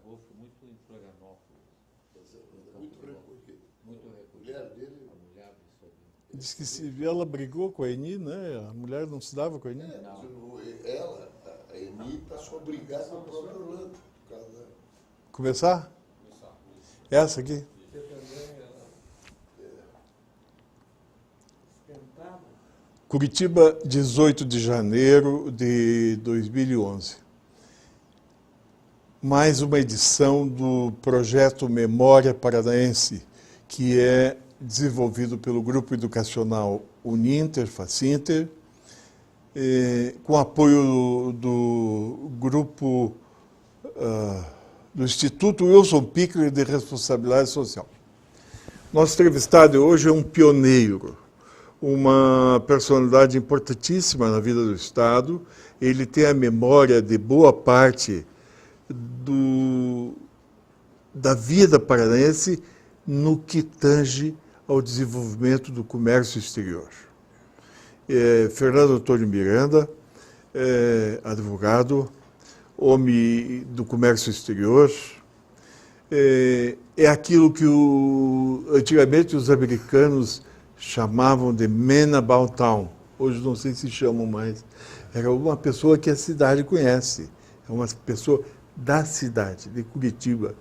avô foi muito em Florianópolis. Muito recolhido. Muito recolhido. Mulher dele. A mulher dele. Diz que ela brigou com a Eni, né? A mulher não se dava com a Eni. Ela, a Eni, passou a brigar com o próprio Orlando. Por causa da... Começar? Essa aqui? Curitiba, 18 de janeiro de 2011. Mais uma edição do projeto Memória Paranaense, que é desenvolvido pelo Grupo Educacional Uninter, Facinter, com apoio do grupo do Instituto Wilson Pickler de Responsabilidade Social. Nosso entrevistado hoje é um pioneiro, uma personalidade importantíssima na vida do Estado. Ele tem a memória de boa parte da vida paranaense no que tange ao desenvolvimento do comércio exterior. Fernando Antônio Miranda, advogado, homem do comércio exterior, é aquilo que antigamente os americanos chamavam de man about town. Hoje não sei se chamam mais. Era uma pessoa que a cidade conhece, é uma pessoa da cidade, de Curitiba.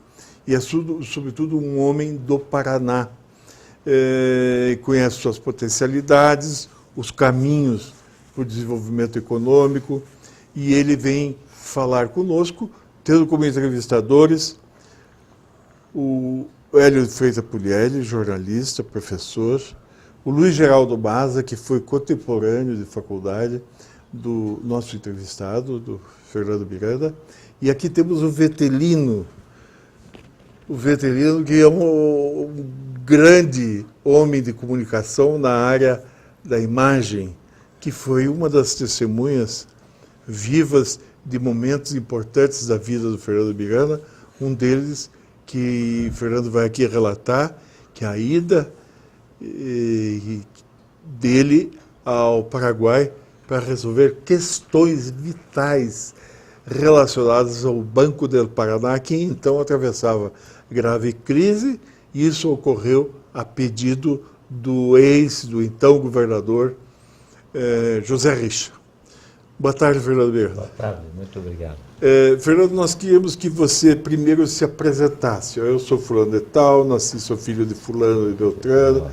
E é, sobretudo, um homem do Paraná. Conhece suas potencialidades, os caminhos para o desenvolvimento econômico, e ele vem falar conosco, tendo como entrevistadores o Hélio Freitas Puglielli, jornalista, professor, o Luiz Geraldo Maza, que foi contemporâneo de faculdade do nosso entrevistado, do Fernando Miranda, e aqui temos o Vetelino, que é um grande homem de comunicação na área da imagem, que foi uma das testemunhas vivas de momentos importantes da vida do Fernando Miranda, um deles que o Fernando vai aqui relatar, que é a ida dele ao Paraguai para resolver questões vitais relacionadas ao Banco do Paraná, que então atravessava grave crise, e isso ocorreu a pedido do então governador José Richa. Boa tarde, Fernando Miranda. Boa tarde, muito obrigado. Fernando, nós queríamos que você primeiro se apresentasse. Eu sou fulano de tal, nasci, sou filho de fulano de Beltrano,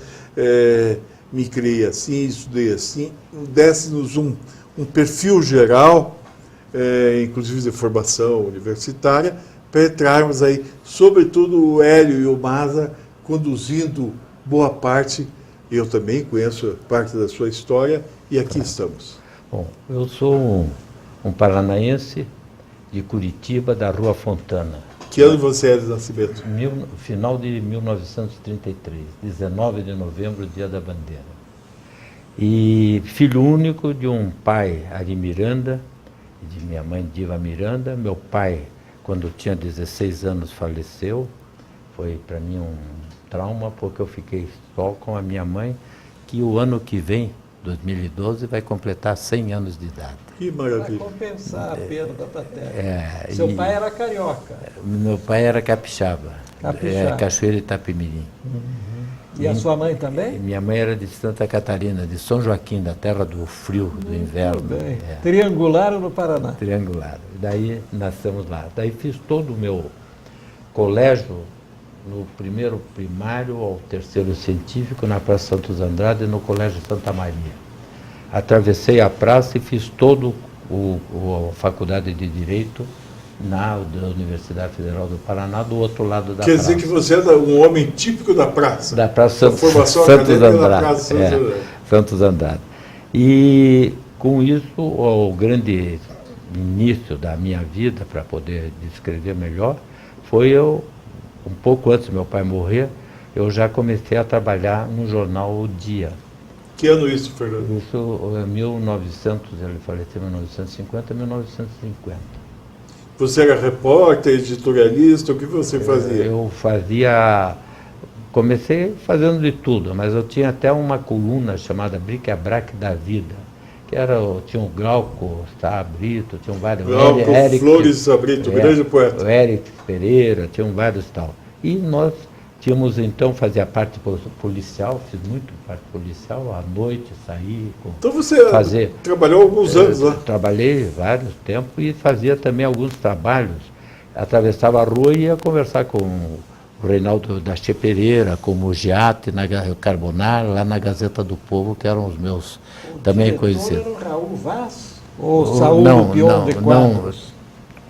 me criei assim, estudei assim. Desse-nos um perfil geral, inclusive de formação universitária, para entrarmos aí, sobretudo o Hélio e o Maza, conduzindo boa parte. Eu também conheço parte da sua história, e aqui estamos. Bom, eu sou um paranaense de Curitiba, da Rua Fontana. Que ano você é de nascimento? Final de 1933, 19 de novembro, Dia da Bandeira. E filho único de um pai, Ari Miranda, e de minha mãe, Diva Miranda. Meu pai, quando tinha 16 anos, faleceu. Foi para mim um trauma, porque eu fiquei só com a minha mãe, que o ano que vem, 2012, vai completar 100 anos de idade. Que maravilha. Para compensar a perda paterna. Seu pai era carioca? Meu pai era capixaba. Cachoeira Itapemirim. E a sua mãe também? Minha mãe era de Santa Catarina, de São Joaquim, da terra do frio, do inverno. Bem. Triangular no Paraná? Triangular. Daí nascemos lá. Daí fiz todo o meu colégio, no primeiro primário ao terceiro científico, na Praça Santos Andrade, no Colégio Santa Maria. Atravessei a praça e fiz todo a faculdade de Direito da Universidade Federal do Paraná, do outro lado da praça. Quer dizer que você é um homem típico da praça? Da Praça Santos Andrade. Santos Andrade. E com isso, o grande início da minha vida, para poder descrever melhor, foi um pouco antes do meu pai morrer, eu já comecei a trabalhar no jornal O Dia. Que ano isso, Fernando? Isso é 1900, ele faleceu em 1950, 1950. Você era repórter, editorialista, o que você fazia? Eu comecei fazendo de tudo, mas eu tinha até uma coluna chamada Bric-a-Brac da Vida, que tinha o Glauco, tá, Brito, tinham vários. Glauco Flores Brito, grande poeta. O Eric Pereira, tinham vários tal. E nós tínhamos, então, fazia parte policial, fiz muito parte policial, à noite, sair. Então você trabalhou alguns anos lá? Trabalhei vários tempos e fazia também alguns trabalhos. Atravessava a rua e ia conversar com o Reinaldo da Che Pereira, com o Mugiati, o Carbonaro, lá na Gazeta do Povo, que eram os meus também conhecidos. O Raul Vaz? Ou Saúl Bion de Quadros?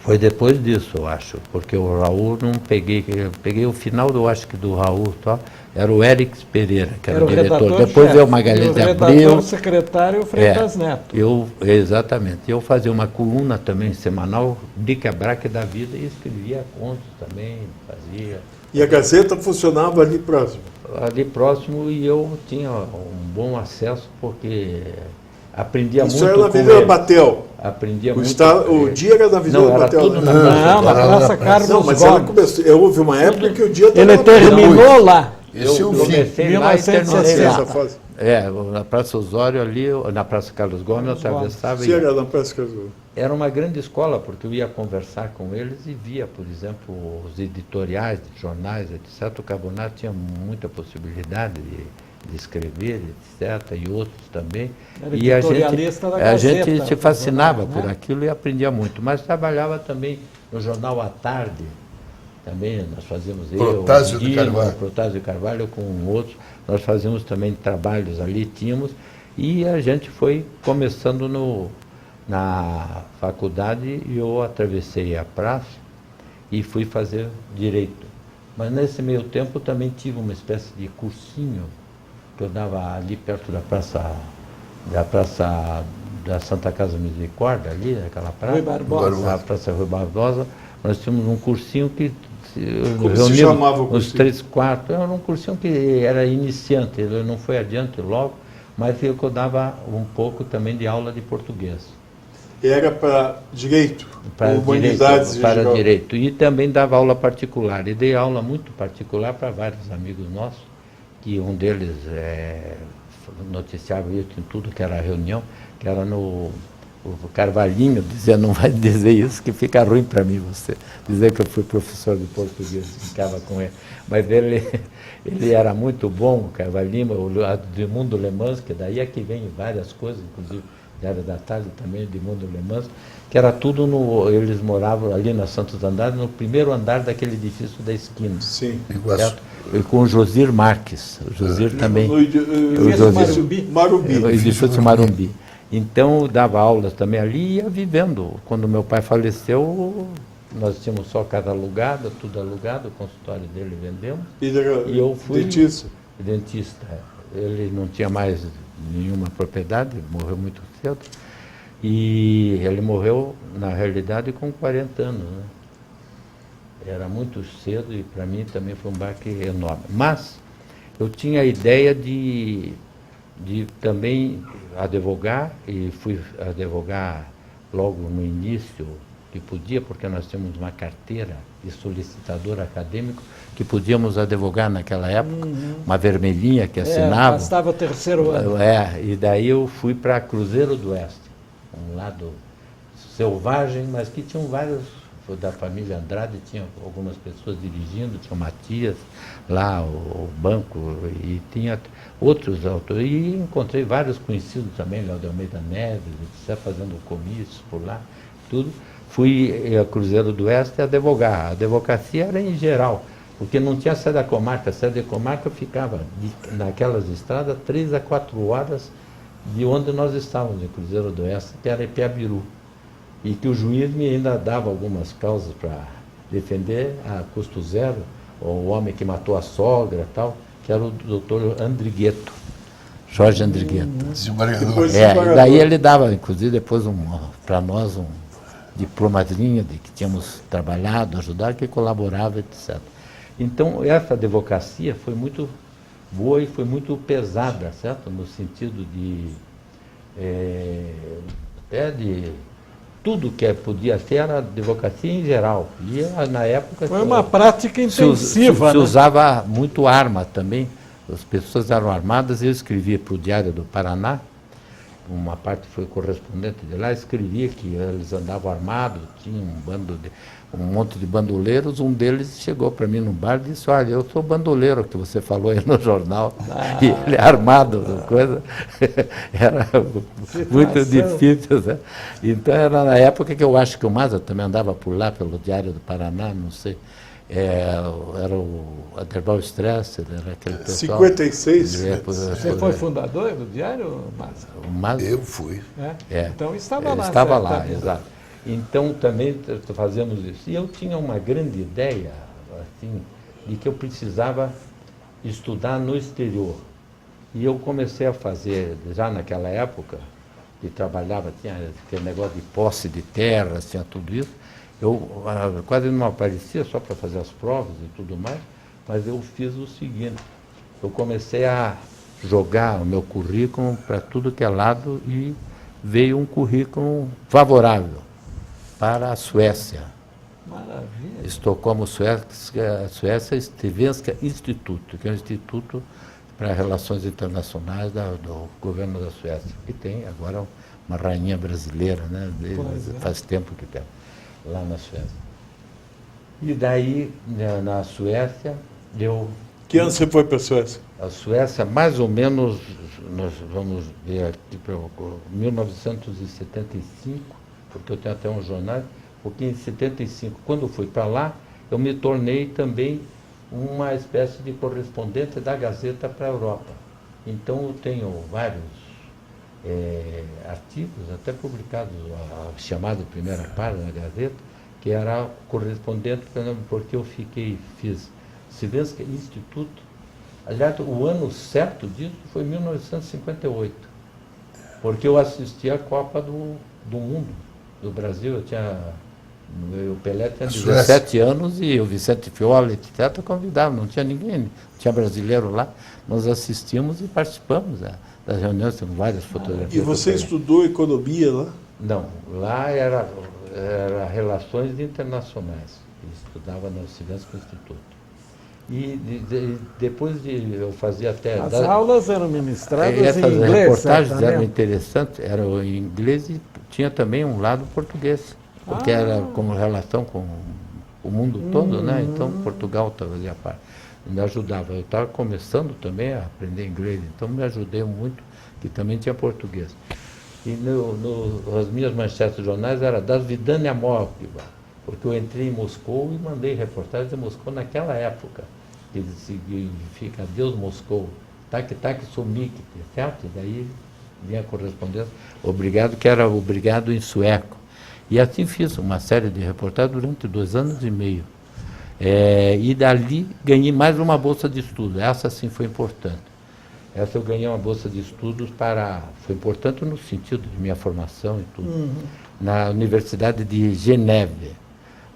Foi depois disso, eu acho, porque o Raul não peguei, eu peguei o final, eu acho que do Raul, tá? Era o Eric Pereira, que era o diretor. Depois veio o Magalhães de Abreu. O redator secretário Freitas Neto. Exatamente. Eu fazia uma coluna também semanal, de quebraque da vida, e escrevia contos também, fazia. E a Gazeta funcionava ali próximo? Ali próximo, e eu tinha um bom acesso, porque aprendia muito com ele. Isso era na Avenida Batel? Aprendia muito. O dia era na Avenida Batel? Tudo na Praça Carlos Gomes. Mas ela começou, houve uma época que o dia estava... Ele terminou lá. Esse eu comecei lá e terminei lá. Na Praça Osório ali, na Praça Carlos Gomes, eu atravessava. Sim, era na Praça Carlos Gomes. Era uma grande escola, porque eu ia conversar com eles e via, por exemplo, os editoriais de jornais, etc. O Carbonaro tinha muita possibilidade de escrever, etc., e outros também. Era e a gente se fascinava jornal, por aquilo e aprendia muito. Mas trabalhava também no Jornal à Tarde. Também nós fazíamos Protásio de Carvalho. Protásio de Carvalho com outros, nós fazíamos também trabalhos ali, tínhamos, e a gente foi começando na faculdade, e eu atravessei a praça e fui fazer Direito. Mas nesse meio tempo também tive uma espécie de cursinho que eu dava ali perto da praça da Santa Casa Misericórdia, ali naquela praça. Rui Barbosa. A Praça Rui Barbosa. Nós tínhamos um cursinho que como se chamava o cursinho? Uns 3, 4. Era um cursinho que era iniciante, ele não foi adiante logo, mas eu dava um pouco também de aula de português. Era para direito? Para humanidades direito, para direito. E também dava aula particular. E dei aula muito particular para vários amigos nossos, que um deles noticiava isso em tudo que era reunião, que era no... O Carvalhinho dizia, não vai dizer isso, que fica ruim para mim você dizer que eu fui professor de português, ficava com ele. Mas ele era muito bom, o Carvalhinho, o Edmundo Le Mans, que daí é que vem várias coisas, inclusive Diário da Tarde também, Edmundo Le Mans, que era tudo eles moravam ali na Santos Andrade, no primeiro andar daquele edifício da esquina. Sim. Certo? E com o Josir Marques, o Josir também. O edifício Marumbi. Então, eu dava aulas também ali e ia vivendo. Quando meu pai faleceu, nós tínhamos só casa alugada, tudo alugado, o consultório dele vendemos. E eu fui dentista? Dentista. Ele não tinha mais nenhuma propriedade, morreu muito cedo. E ele morreu, na realidade, com 40 anos. Né? Era muito cedo e para mim também foi um baque enorme. Mas eu tinha a ideia de também advogar, e fui advogar logo no início, que podia, porque nós tínhamos uma carteira de solicitador acadêmico, que podíamos advogar naquela época, uma vermelhinha que assinava. Bastava o terceiro ano. E daí eu fui para Cruzeiro do Oeste, um lado selvagem, mas que tinham vários, da família Andrade, tinha algumas pessoas dirigindo, tinha o Matias lá, o banco, e tinha outros autores, e encontrei vários conhecidos também, Léo de Almeida Neves, etc., fazendo comícios por lá, tudo. Fui a Cruzeiro do Oeste advogar. A advocacia era em geral, porque não tinha sede da comarca. A sede da comarca ficava naquelas estradas 3 a 4 horas de onde nós estávamos, em Cruzeiro do Oeste, que era Ipiabiru. E que o juiz me ainda dava algumas causas para defender a custo zero, o homem que matou a sogra e tal, que era o doutor Andrigueto, Jorge Andrigueto. E daí ele dava, inclusive, depois para nós um diplomazinho de que tínhamos trabalhado, ajudado, que colaborava, etc. Então, essa advocacia foi muito boa e foi muito pesada, certo? No sentido de tudo que podia ser era advocacia em geral. E na época... Foi uma prática intensiva, se usava muito arma também. As pessoas eram armadas, eu escrevia para o Diário do Paraná, uma parte foi correspondente de lá, escrevia que eles andavam armados, tinha um monte de bandoleiros. Um deles chegou para mim no bar e disse: olha, eu sou bandoleiro que você falou aí no jornal. E ele armado, coisa. Era muito difícil, né? Então era na época que eu acho que o Maza também andava por lá, pelo Diário do Paraná, não sei. Era o Aderbal Strasser, era aquele pessoal. 56. Você foi fundador do Diário, Maza? O Maza, Eu fui. Então estava lá. estava lá, certamente. exato. Então também fazemos isso. E eu tinha uma grande ideia, assim, de que eu precisava estudar no exterior. E eu comecei a fazer, já naquela época, que trabalhava, tinha aquele negócio de posse de terras, tinha tudo isso. Eu quase não aparecia só para fazer as provas e tudo mais, mas eu fiz o seguinte: eu comecei a jogar o meu currículo para tudo que é lado e veio um currículo favorável para a Suécia. Maravilha. Estocolmo, Suécia, Stevenska Instituto, que é um instituto para relações internacionais do governo da Suécia, que tem agora uma rainha brasileira, né? Faz tempo que tem lá na Suécia. E daí, na Suécia, Que ano você foi para a Suécia? a Suécia, mais ou menos, nós vamos ver aqui, 1975, porque eu tenho até um jornal, porque em 75, quando eu fui para lá, eu me tornei também uma espécie de correspondente da Gazeta para a Europa. Então eu tenho vários artigos, até publicados, a chamada primeira página da Gazeta, que era correspondente, porque eu fiz Stevenska Instituto. Aliás, o ano certo disso foi 1958, porque eu assisti a Copa do Mundo do Brasil. O Pelé tinha 17 anos e o Vicente Fiola, etc., convidava, não tinha ninguém, não tinha brasileiro lá. Nós assistimos e participamos das reuniões, temos várias fotografias. E você estudou economia lá? Não, lá era Relações Internacionais, eu estudava no Stevenska Instituto. E depois eu fazia até... As aulas eram ministradas em essas inglês, reportagens certamente. eram interessantes, eram em inglês e tinha também um lado português, porque era como relação com o mundo todo, né? Então Portugal fazia parte, me ajudava. Eu estava começando também a aprender inglês, então me ajudei muito, que também tinha português. E as minhas manchetes de jornais eram das Vidania Mokriva, porque eu entrei em Moscou e mandei reportagens de Moscou naquela época, que significa Deus Moscou, tak sumik, certo? E daí vinha a correspondência, obrigado, que era obrigado em sueco. E assim fiz uma série de reportagens durante 2 anos e meio. E dali ganhei mais uma bolsa de estudo. Essa sim foi importante. Essa eu ganhei uma bolsa de estudos foi importante no sentido de minha formação e tudo, na Universidade de Geneve.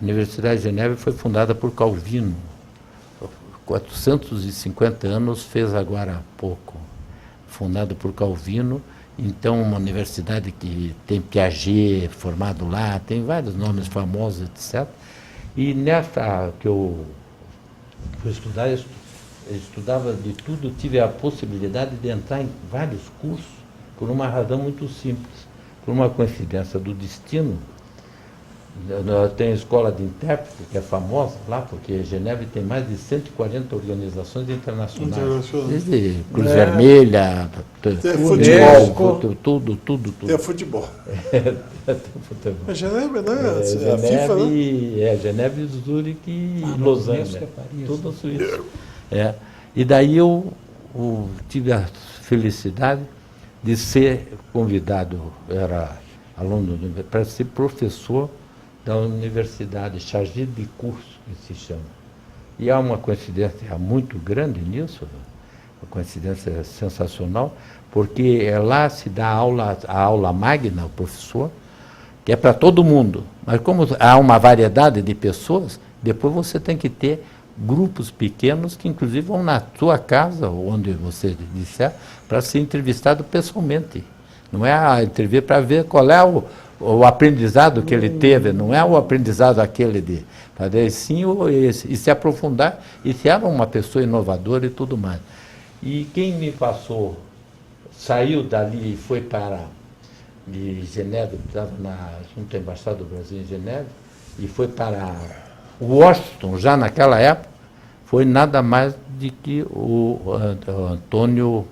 A Universidade de Geneve foi fundada por Calvino. 450 anos fez agora há pouco. Fundada por Calvino. Então, uma universidade que tem Piaget formado lá, tem vários nomes famosos, etc. E nessa que eu fui estudar, eu estudava de tudo, tive a possibilidade de entrar em vários cursos por uma razão muito simples, por uma coincidência do destino. Tem a escola de intérprete, que é famosa lá, porque Geneve tem mais de 140 organizações internacionais. Desde Cruz Vermelha, futebol, tudo. É futebol. Tem futebol. É Geneve, né? A FIFA, né? Geneve, Zurique e Los Angeles. Tudo na Suíça. É. E daí eu tive a felicidade de ser convidado, era aluno, para ser professor da universidade, chargé de curso, que se chama. E há uma coincidência muito grande nisso, uma coincidência sensacional, porque lá se dá a aula magna, o professor, que é para todo mundo. Mas como há uma variedade de pessoas, depois você tem que ter grupos pequenos que inclusive vão na sua casa, ou onde você disser, para ser entrevistado pessoalmente. Não é a entrevista para ver qual é o aprendizado que ele teve, não é o aprendizado aquele de fazer sim e se aprofundar, e se era uma pessoa inovadora e tudo mais. E quem me passou saiu dali e foi para de Genebra, estava junto à Embaixada do Brasil em Genebra, e foi para Washington, já naquela época, foi nada mais do que o Antônio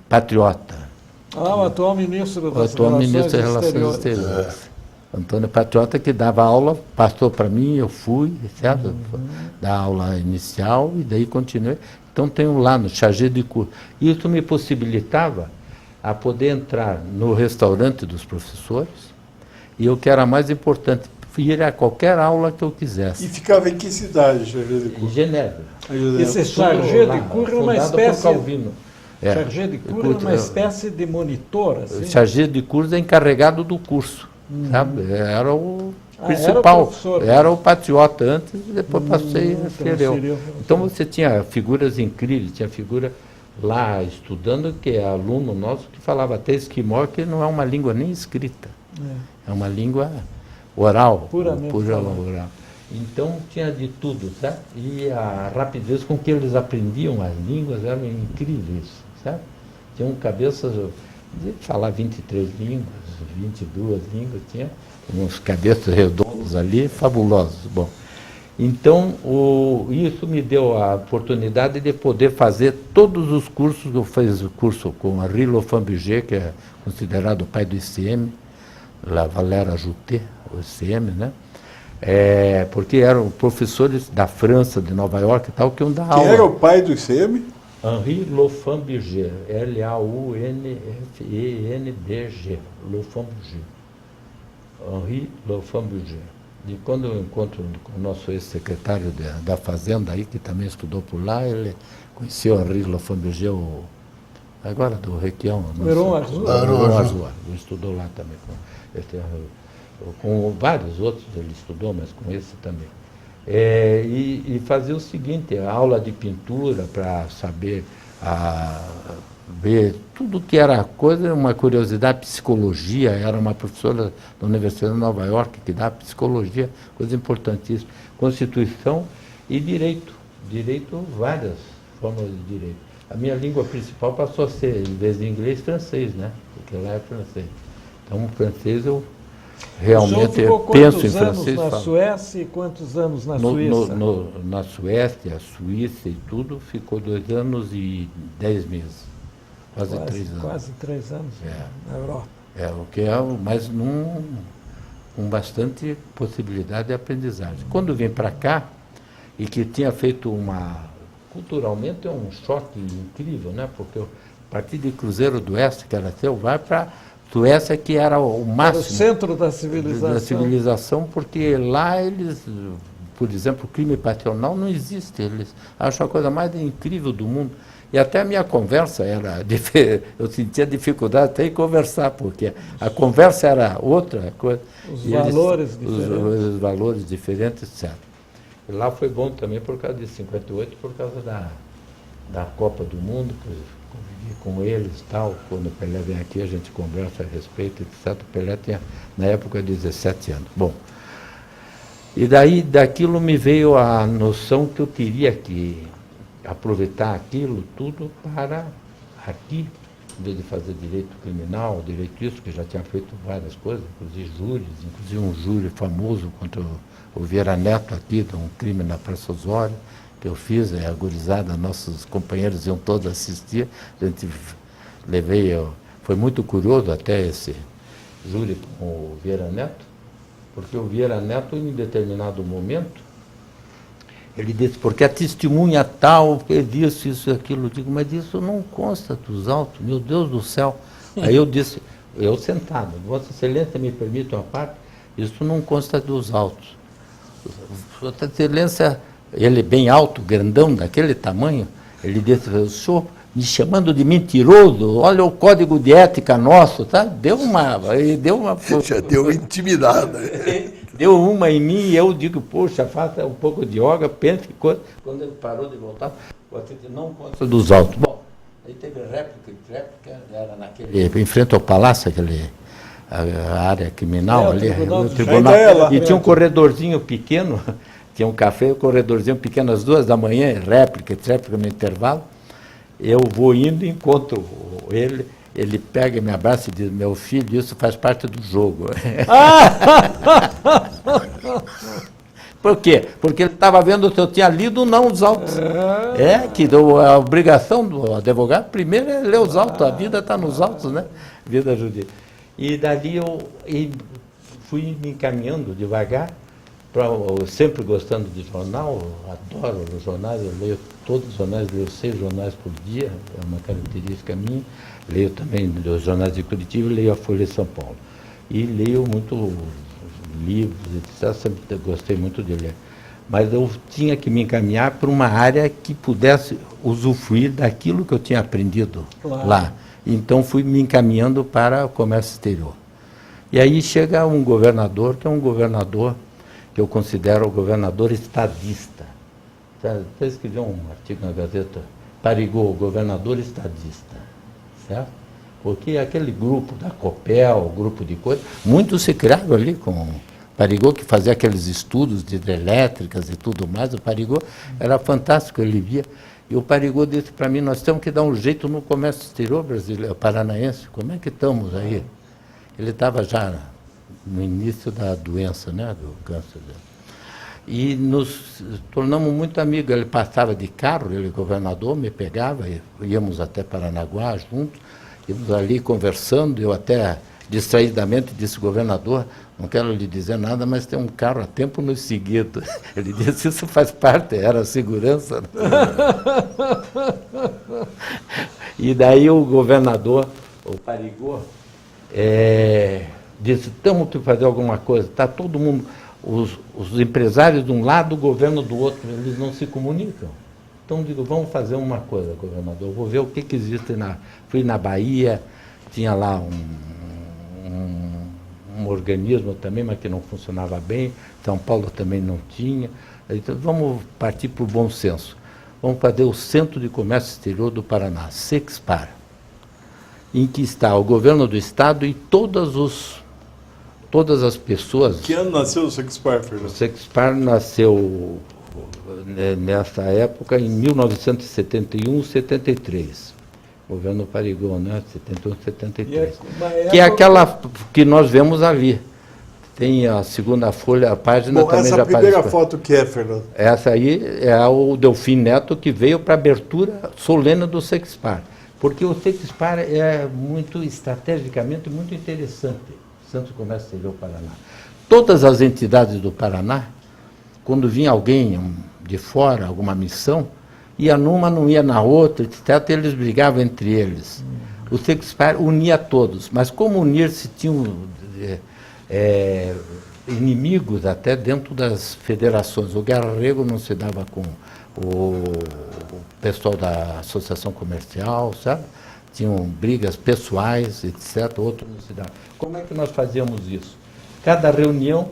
Patriota. O atual ministro das Relações Exteriores. Antônio Patriota, que dava aula, passou para mim, eu fui, certo? Da aula inicial e daí continuei. Então tenho lá no chargé de curso. Isso me possibilitava a poder entrar no restaurante dos professores e o que era mais importante, ir a qualquer aula que eu quisesse. E ficava em que cidade, chargé de Em curso? Genebra. Esse chargé de curso é uma espécie... Chargé de curso é uma espécie de monitor, assim? O chargé de curso é encarregado do curso, sabe? Era o principal, era o professor, era o Patriota antes, e depois passei a ser eu. Então você tinha figuras incríveis, tinha figura lá estudando, que é aluno nosso, que falava até esquimó, que não é uma língua nem escrita, é uma língua oral, puramente oral. Então tinha de tudo, certo? E a rapidez com que eles aprendiam as línguas era incrível, certo? Tinham cabeças de falar 23 línguas, 22 línguas, tinha uns cabeças redondos ali, fabulosos. Bom, então isso me deu a oportunidade de poder fazer todos os cursos. Eu fiz o curso com Henri Lofambiger, que é considerado o pai do ICM, La Valère Ajouté, o ICM, né? Porque eram professores da França, de Nova York e tal, que iam dar aula. Quem era o pai do ICM? Henri Lofambiger, Launfenbg, Lofambiger. Henri Lofambiger. E quando eu encontro com o nosso ex-secretário da Fazenda, aí, que também estudou por lá, ele conheceu Henri Lofambiger, agora do Requião. Heron Arzua. Ele estudou lá também. Com vários outros ele estudou, mas com esse também. E fazia o seguinte, a aula de pintura para saber ver tudo que era coisa, uma curiosidade, psicologia, era uma professora da Universidade de Nova York que dá psicologia, coisa importantíssima, Constituição e direito, várias formas de direito. A minha língua principal passou a ser, em vez de inglês, francês, né? Porque lá é francês. Então, o francês eu realmente penso em francês. Na Suécia e quantos anos na Suíça? Na Suécia, Suíça e tudo, ficou 2 anos e 10 meses. Quase 3 anos. Quase 3 anos na Europa. O que mas com bastante possibilidade de aprendizagem. Quando vim para cá, e que tinha feito culturalmente é um choque incrível, né? Porque eu parti de Cruzeiro do Oeste, que era seu, vai para Suécia, que era o máximo. Era o centro da civilização. Da civilização, porque lá eles, por exemplo, o crime passional não existe. Eles acham a coisa mais incrível do mundo. E até a minha conversa era, eu sentia dificuldade até em conversar, porque a conversa era outra coisa. Os valores diferentes, etc. E lá foi bom também por causa de 58, por causa da Copa do Mundo, que eu convivi com eles e tal. Quando o Pelé vem aqui, a gente conversa a respeito, etc. O Pelé tinha, na época, 17 anos. Bom, e daquilo me veio a noção que eu teria que aproveitar aquilo tudo para aqui, em vez de fazer direito criminal, direito isso, que já tinha feito várias coisas, inclusive júris, inclusive um júri famoso contra o Vieira Neto aqui, de um crime na Praça Osório, que eu fiz, a gurizada, nossos companheiros iam todos assistir, a gente foi muito curioso até esse júri com o Vieira Neto, porque o Vieira Neto, em determinado momento, ele disse, porque a testemunha tal fez isso, aquilo. Eu digo, mas isso não consta dos autos, meu Deus do céu. Aí eu disse, eu sentado, Vossa Excelência me permite uma parte, isso não consta dos autos. Vossa Excelência, ele bem alto, grandão, daquele tamanho, ele disse, o senhor me chamando de mentiroso, olha o código de ética nosso, tá? Deu uma Já deu intimidada. Deu uma em mim e eu digo, poxa, faça um pouco de yoga, pense que coisa. Quando ele parou de voltar, você não conta dos autos. Bom, aí teve réplica, era naquele, em frente ao palácio, a área criminal ali, o tribunal, e tinha um corredorzinho pequeno, tinha um café, um corredorzinho pequeno às 2 da manhã, réplica no intervalo. eu vou indo e encontro ele, ele pega e me abraça e diz, meu filho, isso faz parte do jogo. Por quê? Porque ele estava vendo se eu tinha lido ou não os autos. Que a obrigação do advogado, primeiro, é ler os autos. A vida está nos autos, né? Vida jurídica. E dali eu fui me encaminhando devagar, eu sempre gostando de jornal, adoro os jornais, eu leio todos os jornais, leio 6 jornais por dia, é uma característica minha. Leio também os jornais de Curitiba e leio a Folha de São Paulo. E leio muito livros, etc. Sempre gostei muito de ler. Mas eu tinha que me encaminhar para uma área que pudesse usufruir daquilo que eu tinha aprendido lá. Então fui me encaminhando para o comércio exterior. E aí chega um governador, que é um governador que eu considero o governador estadista. Até escrevi um artigo na Gazeta, Parigot, governador estadista. Certo? Porque aquele grupo da Copel, grupo de coisas, muitos se criaram ali com Parigot, que fazia aqueles estudos de hidrelétricas e tudo mais. O Parigot era fantástico, ele via. E o Parigot disse para mim, nós temos que dar um jeito no comércio exterior brasileiro, paranaense. Como é que estamos aí? Ele estava já no início da doença, né, do câncer dele. E nos tornamos muito amigos. Ele passava de carro, ele governador, me pegava, íamos até Paranaguá juntos, íamos ali conversando, eu até distraidamente disse, governador, não quero lhe dizer nada, mas tem um carro a tempo nos seguido. Ele disse, isso faz parte, era a segurança. E daí o governador, o Parigot, disse, temos que fazer alguma coisa, está todo mundo, os empresários de um lado, o governo do outro, eles não se comunicam. Então digo, vamos fazer uma coisa, governador, vou ver o que existe fui na Bahia, tinha lá um organismo também, mas que não funcionava bem, São Paulo também não tinha. Então, vamos partir para o bom senso. Vamos fazer o Centro de Comércio Exterior do Paraná, Sexpar, em que está o governo do estado e todas as pessoas. Que ano nasceu o Sexpar, Fernando? O Sexpar nasceu nessa época, em 1971, 73. Governo Parigot, né? 71, 73. Que é aquela que nós vemos ali. Tem a segunda folha, a página também já apareceu. Essa primeira foto que é, Fernando? Essa aí é o Delfim Neto, que veio para a abertura solene do Sexpar. Porque o Sexpar é muito, estrategicamente, muito interessante. Centro de Comércio Exterior do Paraná. Todas as entidades do Paraná, quando vinha alguém de fora, alguma missão, ia numa, não ia na outra, etc., eles brigavam entre eles. O Sexpar unia todos, mas como unir-se tinham inimigos até dentro das federações. O Guerra Rego não se dava com o pessoal da Associação Comercial, sabe? Tinham brigas pessoais, etc., outros não se davam. Como é que nós fazíamos isso? Cada reunião,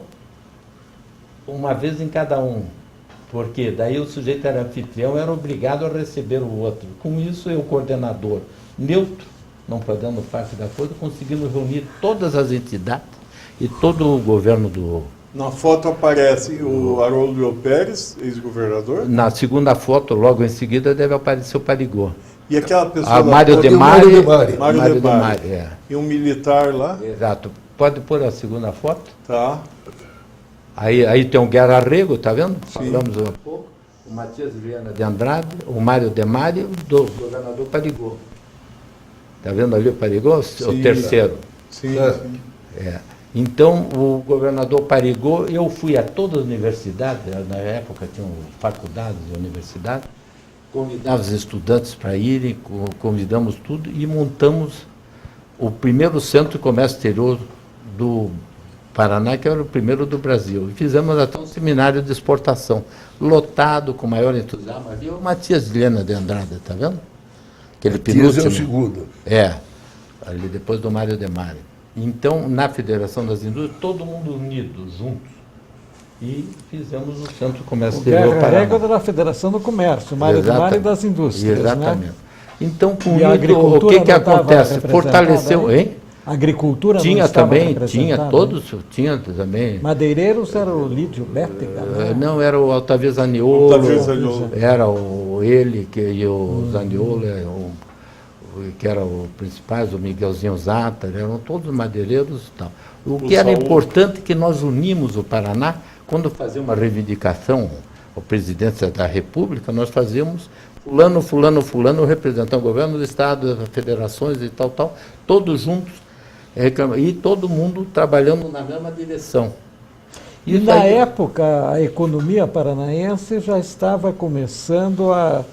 uma vez em cada um. Porque daí o sujeito era anfitrião, era obrigado a receber o outro. Com isso, eu, coordenador neutro, não podendo parte da coisa, conseguimos reunir todas as entidades e todo o governo do... Na foto aparece o Haroldo Pérez, ex-governador. Na segunda foto, logo em seguida, deve aparecer o Parigot. E aquela pessoa... A Mário Demari. Mário Demari. E um militar lá. Exato. Pode pôr a segunda foto? Tá. Aí tem o Guerra Rego, tá vendo? Sim. Falamos há pouco. O Matias Viana de Andrade, o Mário Demari e o governador Parigot. Tá vendo ali o Parigot? Sim, o terceiro. Sim, sim. Então, o governador Parigot, eu fui a todas as universidades, na época tinham faculdades e universidades, convidava os estudantes para irem, convidamos tudo e montamos o primeiro centro de comércio exterior do Paraná, que era o primeiro do Brasil. E fizemos até um seminário de exportação, lotado, com maior entusiasmo. Ali o Matias Viana de Andrade, está vendo? Aquele penúltimo. É o segundo. Ali depois do Mário Demari. Então, na Federação das Indústrias, todo mundo unido, juntos. E fizemos o Centro de Comércio Exterior Guerra Rego da Federação do Comércio, Mário Demari das Indústrias. Exatamente. Né? Então, com isso, o que acontece? Fortaleceu, hein? A agricultura tinha não estava também, tinha todos, hein? tinha também. Madeireiros era o Lídio Bétega, né? Não, era o Altavia Zaniolo, era o ele e o Zaniolo, que eram os principais, o Miguelzinho Zata, eram todos madeireiros e tal. O que era importante é que nós unimos o Paraná, quando fazia uma reivindicação à presidência da República, nós fazíamos fulano, representando o governo do Estado, as federações e tal, todos juntos, e todo mundo trabalhando na mesma direção. E na época, a economia paranaense já estava começando a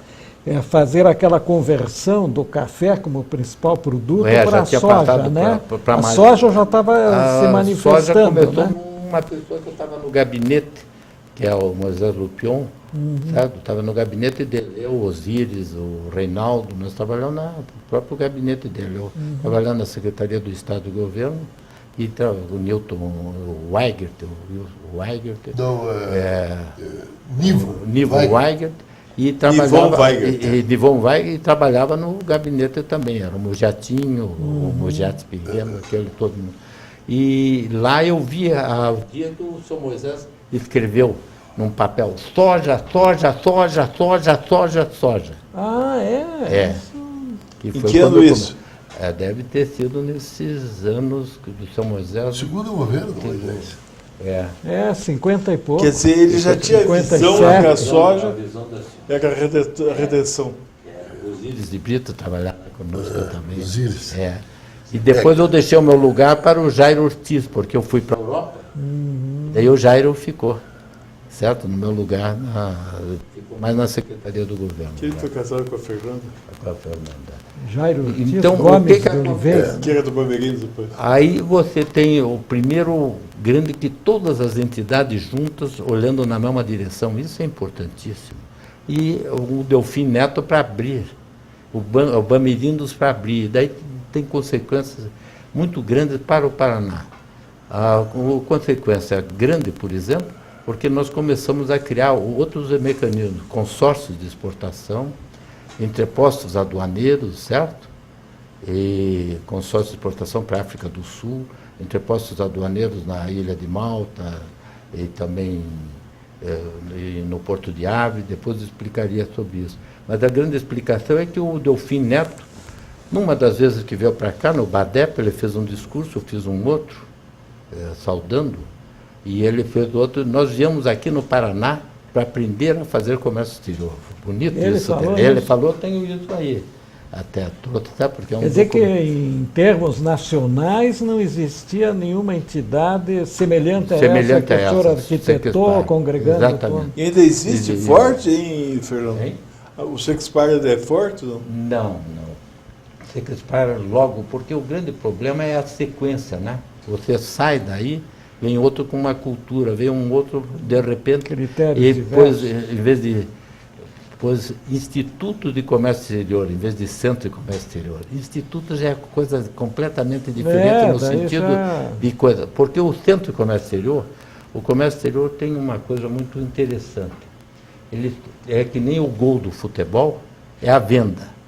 fazer aquela conversão do café como principal produto para a soja, né? A soja já estava se manifestando. A soja começou, né? Uma pessoa que estava no gabinete, que é o Moisés Lupion, sabe? Estava no gabinete dele, eu, o Osíris, o Reinaldo, nós trabalhamos no próprio gabinete dele, eu trabalhando na Secretaria do Estado do Governo, e o Newton, o Weigert, Nivo Weigert, e trabalhava no gabinete também, era o Mujatinho, o Mujat pequeno, aquele todo mundo. E lá eu via o dia que o senhor Moisés escreveu num papel soja. Ah, é? É. Em que ano isso? Deve ter sido nesses anos do São Moisés. Segundo governo do Moisés. 50 e pouco. Quer dizer, ele já tinha visão que a soja era a redenção. Os Íris de Brito trabalhavam conosco também. Os Íris. E depois eu deixei o meu lugar para o Jairo Ortiz, porque eu fui para a Europa, daí o Jairo ficou, certo? No meu lugar, ficou mais na Secretaria do Governo. Que ele foi casado com a Fernanda? Com a Fernanda. Jairo Ortiz Então, Gomes de Oliveira. Que era do Bandeirinhos depois. Aí você tem o primeiro grande que todas as entidades juntas, olhando na mesma direção, isso é importantíssimo. E o Delfim Neto para abrir, o Bamirindos para abrir, daí tem consequências muito grandes para o Paraná. A consequência grande, por exemplo, porque nós começamos a criar outros mecanismos, consórcios de exportação, entrepostos aduaneiros, certo? E consórcio de exportação para a África do Sul, entrepostos aduaneiros na Ilha de Malta e também no Porto de Ave, depois eu explicaria sobre isso. Mas a grande explicação é que o Delfim Neto, numa das vezes que veio para cá, no BADEP, ele fez um discurso, eu fiz um outro, saudando, e ele fez outro. Nós viemos aqui no Paraná para aprender a fazer comércio exterior. Bonito ele isso. Falou ele isso? falou, tenho isso aí. Até trouxe, sabe? Porque é um Quer dizer que, em termos nacionais, não existia nenhuma entidade semelhante a essa que o senhor arquitetou, congregando. Exatamente. E ainda existe forte, hein, Fernando? Hein? O Sexpar é forte? Não? Não. Você que espera logo, porque o grande problema é a sequência, né? Você sai daí, vem outro com uma cultura, vem um outro de repente, critérios e depois, em vez de Instituto de Comércio Exterior, em vez de Centro de Comércio Exterior. Instituto já é coisa completamente diferente no sentido de coisa. Porque o Centro de Comércio Exterior, o comércio exterior tem uma coisa muito interessante. Ele é que nem o gol do futebol, é a venda.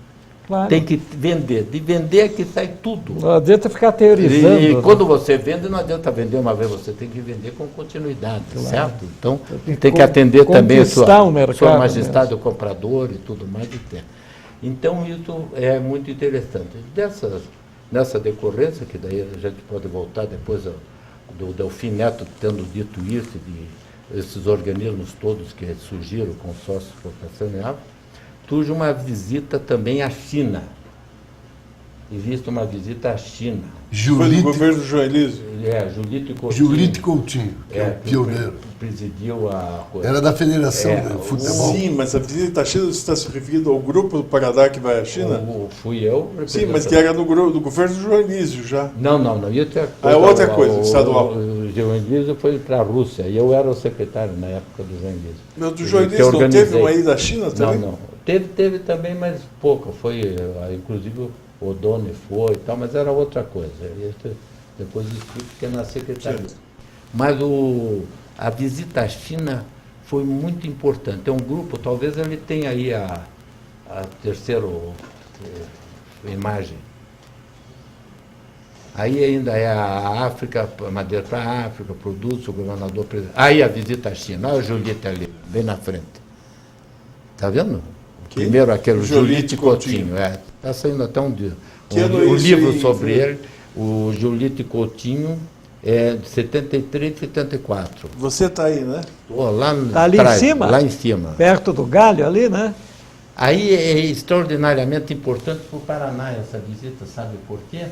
Claro. Tem que vender. De vender é que sai tudo. Não adianta ficar teorizando. E quando você vende, não adianta vender uma vez, você tem que vender com continuidade, claro. Certo? Então, tem que atender também a sua majestade, o comprador e tudo mais. Então, isso é muito interessante. Nessa decorrência, que daí a gente pode voltar depois do Delfim Neto tendo dito isso, de esses organismos todos que surgiram, o consórcio de exportação e África, surge uma visita também à China. Existe uma visita à China. Foi do governo Joelísio. Julito Coutinho. Julito Coutinho, que é o pioneiro. Presidiu a coisa. Era da Federação de Futebol. Sim, mas a visita à China, você está se referindo ao grupo do Paraná que vai à China? Fui eu. Sim, mas que era do governo Joelísio já. Não. É outra coisa, estadual. O Joelísio foi para a Rússia e eu era o secretário na época do Joelísio. Mas do Joelísio não teve uma ida à China também? Não. Teve também, mas pouco. Foi, inclusive, o Doni foi e tal, mas era outra coisa. Depois explico que é na secretaria. Sim. Mas a visita à China foi muito importante. É um grupo, talvez ele tenha aí a terceira imagem. Aí ainda é a África, madeira para a África, produtos, o governador presidente. Aí a visita à China, olha o Julieta ali, bem na frente. Está vendo? Quem? Primeiro aquele Giolite Giolite Coutinho. Está saindo até um isso livro aí, sobre Fernando? ele. O Giolite Coutinho é de 73 e 74. Você está aí, né? Lá Tá ali atrás, em cima? lá em cima. Perto do galho ali, né? Aí é extraordinariamente importante para o Paraná essa visita, sabe por quê?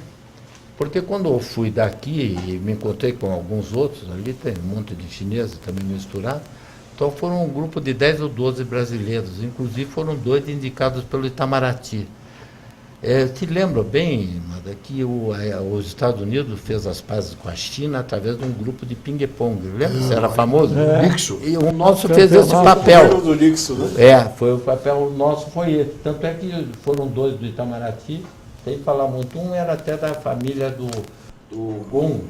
Porque quando eu fui daqui e me encontrei com alguns outros, ali tem um monte de chineses também misturados, então foram um grupo de 10 ou 12 brasileiros, inclusive foram 2 indicados pelo Itamaraty. Te lembra bem, Mada, que os Estados Unidos fez as pazes com a China através de um grupo de ping-pong, lembra? Isso era famoso? Nixon. E o nosso fez esse papel. O do Nixon, né? Foi o papel nosso, foi esse. Tanto é que foram 2 do Itamaraty, sem falar muito. Um era até da família do Gon,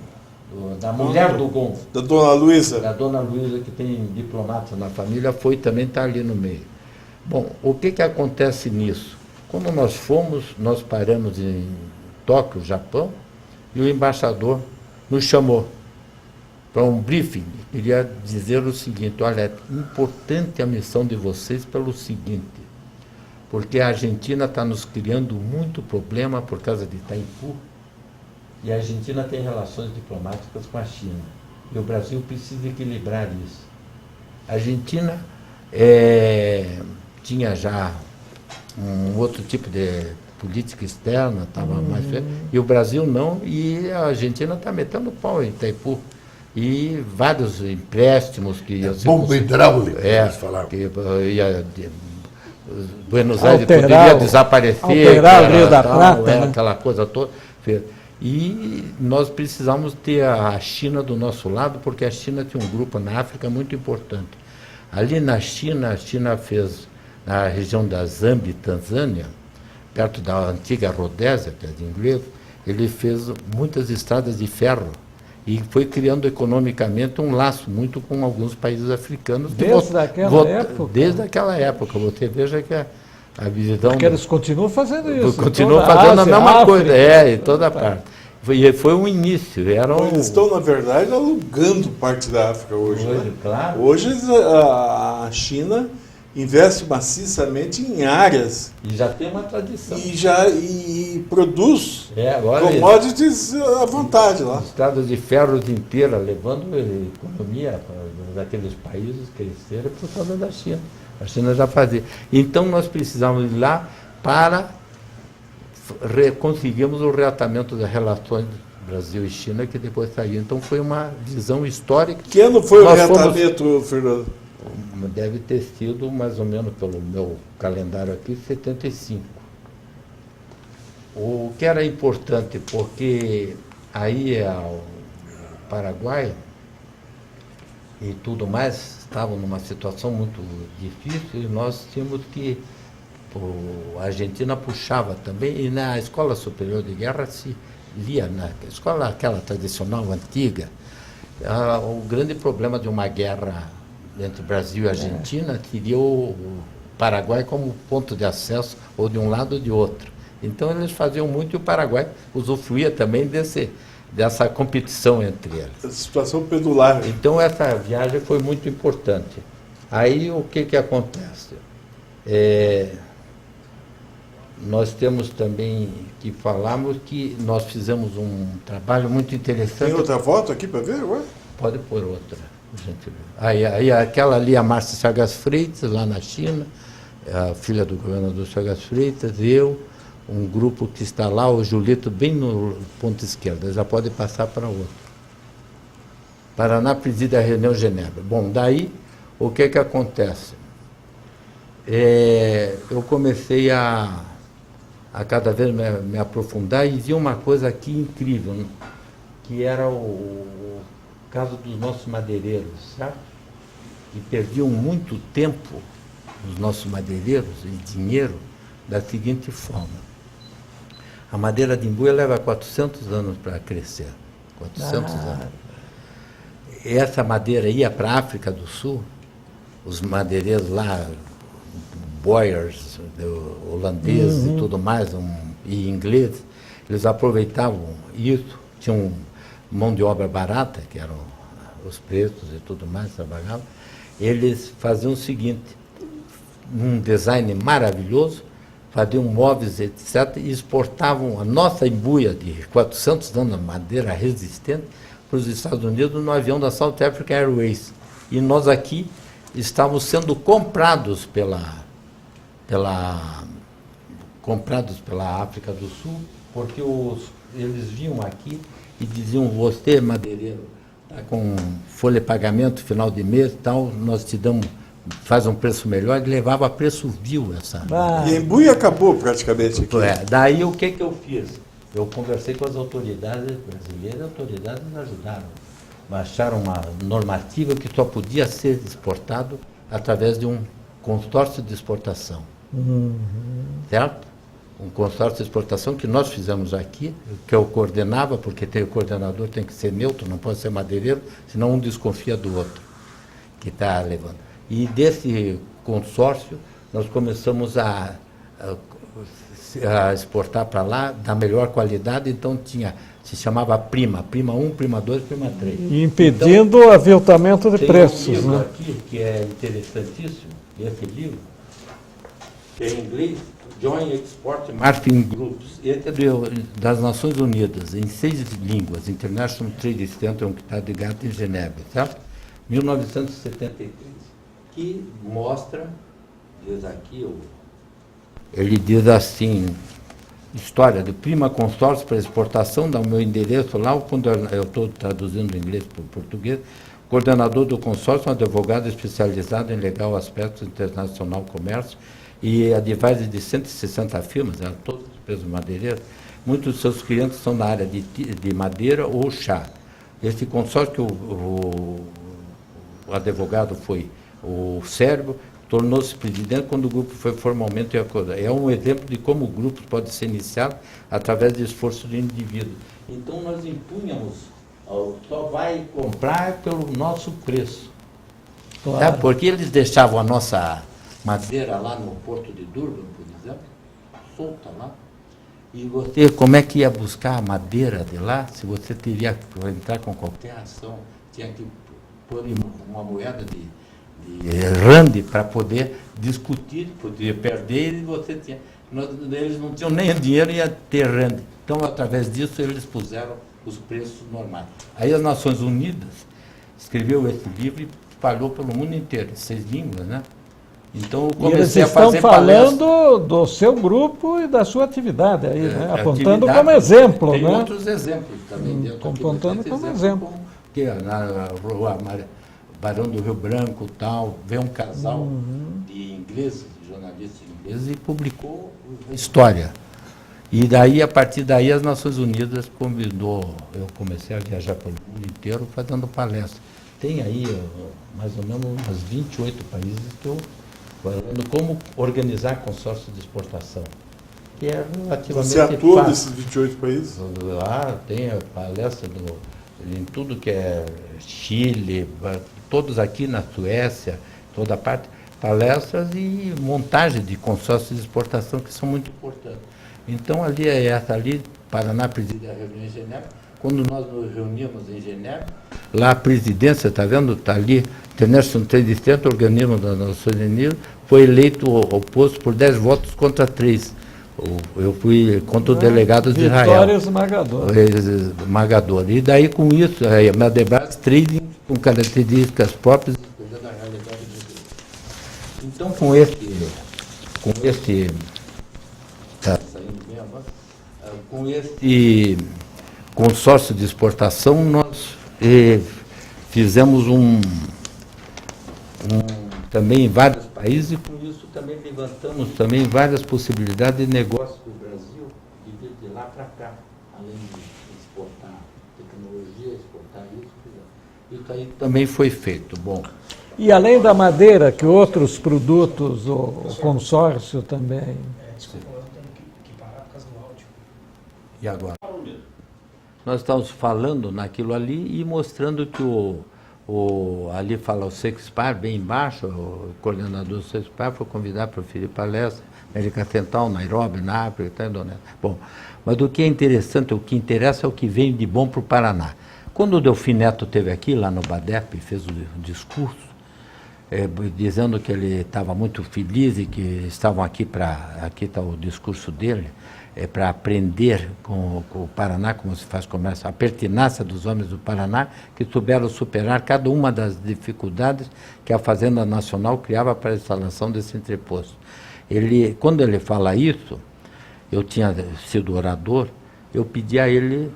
da mulher do Gon. Da Dona Luísa. Da Dona Luísa, que tem diplomatas na família, também está ali no meio. Bom, o que acontece nisso? Quando nós fomos, nós paramos em Tóquio, Japão, e o embaixador nos chamou para um briefing. Queria dizer o seguinte: olha, é importante a missão de vocês pelo seguinte, porque a Argentina está nos criando muito problema por causa de Itaipu, e a Argentina tem relações diplomáticas com a China, e o Brasil precisa equilibrar isso. A Argentina tinha já um outro tipo de política externa, estava mais feio, e o Brasil não, e a Argentina está metendo pau em Itaipu. E vários empréstimos que... Bomba hidráulica, eles falavam. Que Buenos Aires poderia desaparecer. Alterar o Rio da Prata, né? Aquela coisa toda. E nós precisamos ter a China do nosso lado, porque a China tinha um grupo na África muito importante. Ali na China, a China fez, na região da Zâmbia e Tanzânia, perto da antiga Rodésia, que é de inglês, ele fez muitas estradas de ferro e foi criando economicamente um laço muito com alguns países africanos. Desde aquela época? Desde aquela época. Você veja que a visão... Porque eles continuam fazendo isso. Continuam fazendo a mesma coisa, em toda parte. Foi um início. Eles estão, na verdade, alugando parte da África hoje. Né? Claro. Hoje a China investe maciçamente em áreas. E já tem uma tradição. E produz agora commodities à vontade lá. Estradas de ferro inteiras, levando a economia daqueles países cresceram por causa da China. A China já fazia. Então nós precisamos ir lá para conseguirmos o reatamento das relações Brasil e China, que depois saiu. Então foi uma visão histórica. Que ano foi o reatamento, Fernando? Deve ter sido, mais ou menos, pelo meu calendário aqui, 75. O que era importante, porque aí o Paraguai e tudo mais estavam numa situação muito difícil, e nós tínhamos que... A Argentina puxava também, e na Escola Superior de Guerra se lia, na escola aquela tradicional, antiga, o grande problema de uma guerra entre Brasil e Argentina teria o Paraguai como ponto de acesso, ou de um lado ou de outro. Então eles faziam muito, e o Paraguai usufruía também dessa competição entre eles. A situação pendular. Então essa viagem foi muito importante. Aí o que acontece? Nós temos também que falarmos que nós fizemos um trabalho muito interessante. Tem outra foto aqui para ver, ué? Pode pôr outra. Aí aquela ali, a Márcia Chagas Freitas, lá na China, a filha do governador Chagas Freitas, eu, um grupo que está lá, o Julito, bem no ponto esquerdo, já pode passar para outro. Paraná preside a reunião Genebra. Bom, daí, o que acontece? Eu comecei a cada vez me aprofundar, e vi uma coisa aqui incrível, né? Que era o caso dos nossos madeireiros, certo? E perdiam muito tempo os nossos madeireiros e dinheiro da seguinte forma: a madeira de imbuia leva 400 anos para crescer, 400 anos. Essa madeira ia para a África do Sul, os madeireiros lá, Boyers, holandeses e tudo mais, e ingleses, eles aproveitavam isso, tinham mão de obra barata, que eram os pretos e tudo mais, trabalhavam. Eles faziam o seguinte: um design maravilhoso, faziam móveis, etc., e exportavam a nossa embuia de 400 anos, madeira resistente, para os Estados Unidos no avião da South African Airways. E nós aqui estávamos sendo comprados pela África do Sul, porque eles vinham aqui e diziam: você, madeireiro, está com folha de pagamento final de mês e tal, nós te damos, faz um preço melhor, e levava a preço vil essa. E Embu acabou praticamente aqui. Daí o que eu fiz? Eu conversei com as autoridades brasileiras, as autoridades nos ajudaram. Baixaram uma normativa que só podia ser exportado através de um consórcio de exportação. Certo? Um consórcio de exportação que nós fizemos aqui, que eu coordenava, porque o coordenador tem que ser neutro, não pode ser madeireiro, senão um desconfia do outro que está levando. E desse consórcio, nós começamos a exportar para lá da melhor qualidade, então se chamava Prima 1, Prima 2, Prima 3. Impedindo então, o aviltamento de preços. Tem um livro né? aqui que é interessantíssimo, esse livro, que é em inglês, Joint Export Marketing Groups, esse é das Nações Unidas, em 6 línguas, International Trade Center, que está ligado em Genebra, certo? 1973, que mostra, diz aqui, ele diz assim: história do Prima Consórcio para Exportação, dá o meu endereço lá, quando eu estou traduzindo do inglês para o português, coordenador do consórcio, um advogado especializado em legal aspectos internacional comércio, e advisor de 160 firmas, eram todas empresas madeireiras. Muitos dos seus clientes são na área de madeira ou chá. Esse consórcio, que o advogado foi o Sérvio, tornou-se presidente quando o grupo foi formalmente acordado. É um exemplo de como o grupo pode ser iniciado através do esforço do indivíduo. Então, nós impunhamos, só vai comprar pelo nosso preço. Claro. Tá? Porque eles deixavam a nossa madeira lá no porto de Durban, por exemplo, solta lá. E você, como é que ia buscar a madeira de lá, se você teria que entrar com qualquer ação, tinha que pôr uma moeda de rand para poder discutir, podia perder, e você tinha. Eles não tinham nem dinheiro, ia ter rand. Então, através disso, eles puseram os preços normais. Aí as Nações Unidas escreveu esse livro e espalhou pelo mundo inteiro, em 6 línguas, né? Então, eu comecei a fazer estão falando do seu grupo e da sua atividade aí, né? Apontando atividade, como exemplo, tem né? outros exemplos também dentro aqui, apontando como exemplo. Como, que na rua Barão do Rio Branco, tal, veio um casal de ingleses, jornalistas ingleses, e publicou a história. E daí, a partir daí, as Nações Unidas convidou, eu comecei a viajar pelo mundo inteiro fazendo palestras. Tem aí mais ou menos umas 28 países que eu falando como organizar consórcio de exportação, que é relativamente Você atua fácil. nesses 28 países? Tem a palestra em tudo que é Chile, todos aqui na Suécia, toda parte, palestras e montagem de consórcios de exportação que são muito importantes. Então, Paraná preside a reunião em Genebra. Quando nós nos reunimos em Genebra, lá a presidência, está vendo? Está ali, International Trade Center, organismo das Nações Unidas, foi eleito oposto por 10 votos contra 3. Eu fui contra o delegado de Israel. Vitória esmagadora. E daí, com isso, a Madebras Trading, com características próprias, da realidade do. Então, com esse tá saindo bem agora, com esse consórcio de exportação, nós fizemos também em vários países, e com isso também levantamos também várias possibilidades de negócio do Brasil, de vir de lá para cá, além de exportar tecnologia, exportar isso aí também foi feito. Bom. E além da madeira, que outros produtos, o consórcio também? Desculpa, eu tenho que parar por causa do áudio. E agora? Nós estamos falando naquilo ali e mostrando que ali fala o Shakespeare, bem embaixo, o coordenador do Shakespeare foi convidado para oferecer palestra, América Central, Nairobi, na África, Indonésia. Bom, mas o que é interessante, o que interessa é o que vem de bom para o Paraná. Quando o Delfim Neto esteve aqui, lá no BADEP, fez o discurso, dizendo que ele estava muito feliz e que estavam aqui aqui está o discurso dele, para aprender com o Paraná, como se faz comércio, a pertinácia dos homens do Paraná, que souberam superar cada uma das dificuldades que a Fazenda Nacional criava para a instalação desse entreposto. Quando ele fala isso, eu tinha sido orador, eu pedi a ele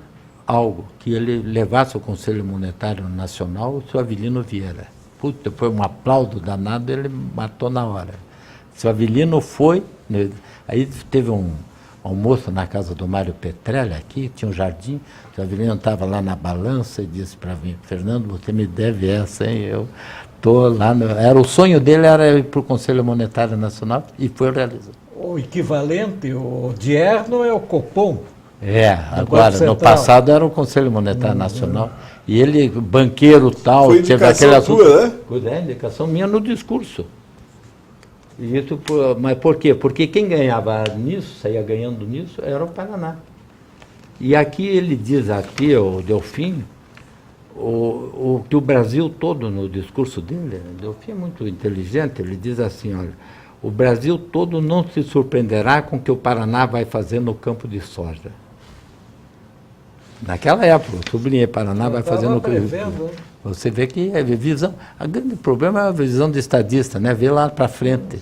algo, que ele levasse ao Conselho Monetário Nacional o seu Avelino Vieira. Puta, foi um aplauso danado, ele matou na hora. O seu Avelino foi, aí teve um almoço na casa do Mário Petrelli, aqui, tinha um jardim, o seu Avelino estava lá na balança e disse para mim, Fernando, você me deve essa, hein? Eu estou lá, o sonho dele era ir para o Conselho Monetário Nacional e foi realizado. O equivalente, o Dierno é o Copom. Agora, no passado era o Conselho Monetário Nacional. E ele, banqueiro tal, foi indicação tua, né? É, indicação minha no discurso. E isso, mas por quê? Porque quem ganhava nisso, saía ganhando nisso, era o Paraná. E aqui ele diz, aqui, o Delfim, que o Brasil todo, no discurso dele, o Delfim é muito inteligente, ele diz assim, olha, o Brasil todo não se surpreenderá com o que o Paraná vai fazer no campo de soja. Naquela época, eu sublinhei, Paraná vai fazer no campo de soja. Você vê que é visão. O grande problema é a visão do estadista, né? Ver lá para frente,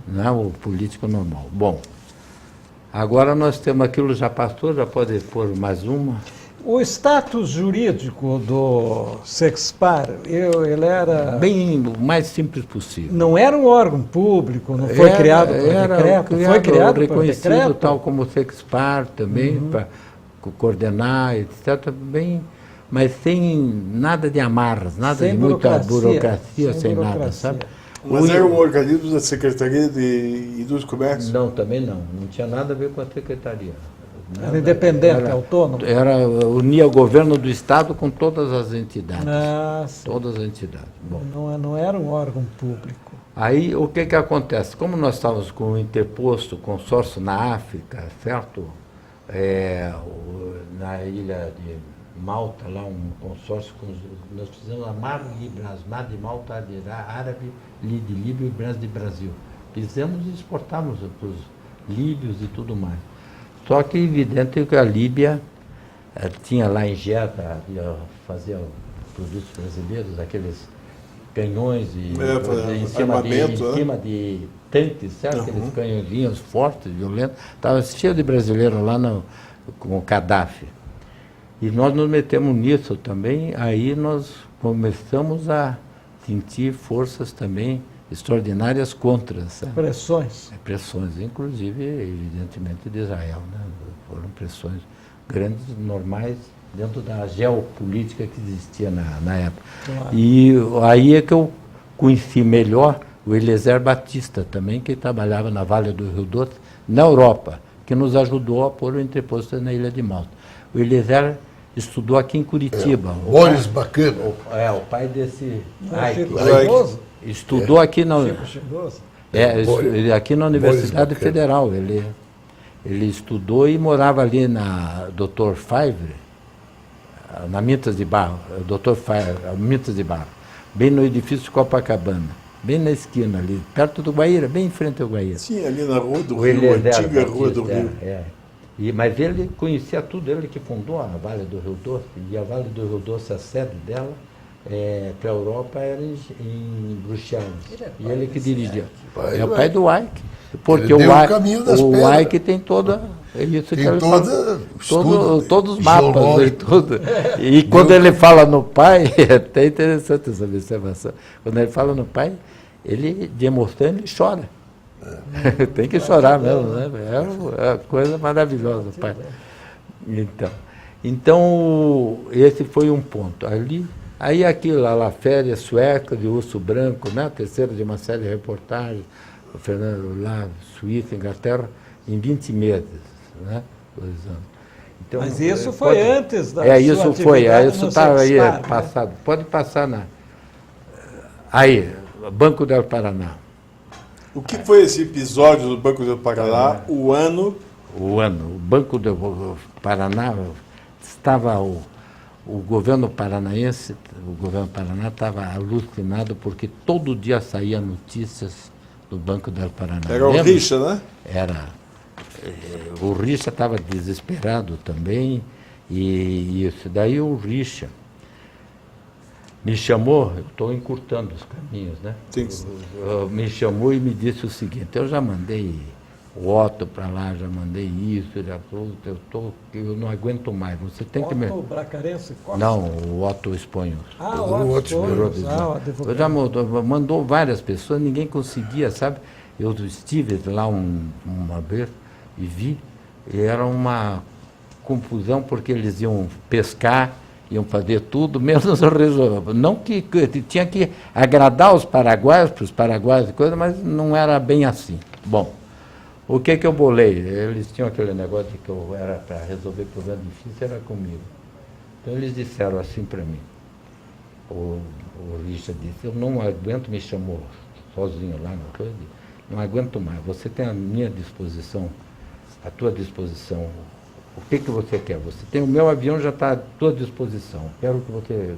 não é o político normal. Bom, agora nós temos aquilo, já passou, já pode pôr mais uma. O status jurídico do Sexpar, ele era... Bem, o mais simples possível. Não era um órgão público, não foi criado por decreto? Foi criado reconhecido por decreto? tal como o Sexpar também, para coordenar, etc. Bem, mas sem nada de amarras, nada Sem de muita burocracia, sem nada, sabe? Mas era um organismo da Secretaria de Indústria e Comércio? Não, também não. Não tinha nada a ver com a secretaria. Era independente, autônomo? Unia o governo do Estado com todas as entidades. Sim. Todas as entidades. Bom. Não era um órgão público. Aí, o que acontece? Como nós estávamos com o interposto consórcio na África, certo? Na ilha de Malta, lá um consórcio, nós fizemos a Mar Libras, Mar de Malta, Árabe, de Líbia e Brás de Brasil. Fizemos e exportamos para os líbios e tudo mais. Só que é evidente que a Líbia tinha lá em Jeddah, fazia produtos brasileiros, aqueles canhões em cima de tanques, certo? Aqueles canhõezinhos fortes, violentos. Estava cheio de brasileiros lá com o Gaddafi. E nós nos metemos nisso também, aí nós começamos a sentir forças também extraordinárias contra. Sabe? Pressões. Pressões, inclusive, evidentemente, de Israel. Né? Foram pressões grandes, normais, dentro da geopolítica que existia na época. Claro. E aí é que eu conheci melhor o Eliezer Batista também, que trabalhava na Vale do Rio Doce, na Europa, que nos ajudou a pôr o entreposto na Ilha de Malta. O Eliezer estudou aqui em Curitiba. Boris Bacana. O pai desse... Estudou aqui aqui na Universidade Federal. Ele estudou e morava ali na Dr. Favre, na Mintas de Barro, Mintas de Barro, bem no edifício Copacabana, bem na esquina ali, perto do Guaíra, bem em frente ao Guaíra. Sim, ali na Rua do Rio, antiga Rua do Rio. Mas ele conhecia tudo, ele que fundou a Vale do Rio Doce, e a Vale do Rio Doce, a sede dela, para a Europa era em Bruxelas. E ele que dirigia. É o pai do Ike. Porque o Ike tem toda... todos os mapas e tudo. E quando ele fala no pai, é até interessante essa observação. Quando ele fala no pai, ele demonstrando, ele chora. Tem que chorar mesmo, né? É uma coisa maravilhosa, pai. Então, esse foi um ponto. Aí aquilo lá, Férias Suecas de Urso Branco, né? A terceira de uma série de reportagens, o Fernando lá, Suíça, Inglaterra, em 20 meses, né? 2 anos. Então, mas isso foi antes da sua isso foi, isso estava aí passado. Né? Pode passar aí, Banco do Paraná. O que foi esse episódio do Banco do Paraná? O ano? O Banco do Paraná, estava o o governo paranaense, o governo do Paraná estava alucinado porque todo dia saía notícias do Banco del Paraná. Era o Lembra? Richa, né? Era. O Richa estava desesperado também, e isso. Daí o Richa me chamou, eu estou encurtando os caminhos, né? Sim. Me chamou e me disse o seguinte: eu já mandei o Otto para lá, já mandei isso, já eu não aguento mais. Você tem que me. Otto Bracarense Costa? Não, o Otto Esponhos. Ah, o Otto Esponhos, o advogado. Eu já mandou várias pessoas, ninguém conseguia, sabe? Eu estive lá uma vez e vi, e era uma confusão porque eles iam pescar, iam fazer tudo, menos resolver. Não que tinha que agradar os paraguaios, para os paraguaios e coisa, mas não era bem assim. Bom, o que eu bolei? Eles tinham aquele negócio de que eu era para resolver problema difícil, era comigo. Então eles disseram assim para mim, o Richard disse, eu não aguento, me chamou sozinho lá na coisa, não aguento mais, você tem a minha disposição, à tua disposição, o que você quer? Você tem o meu avião, já está à tua disposição, quero que você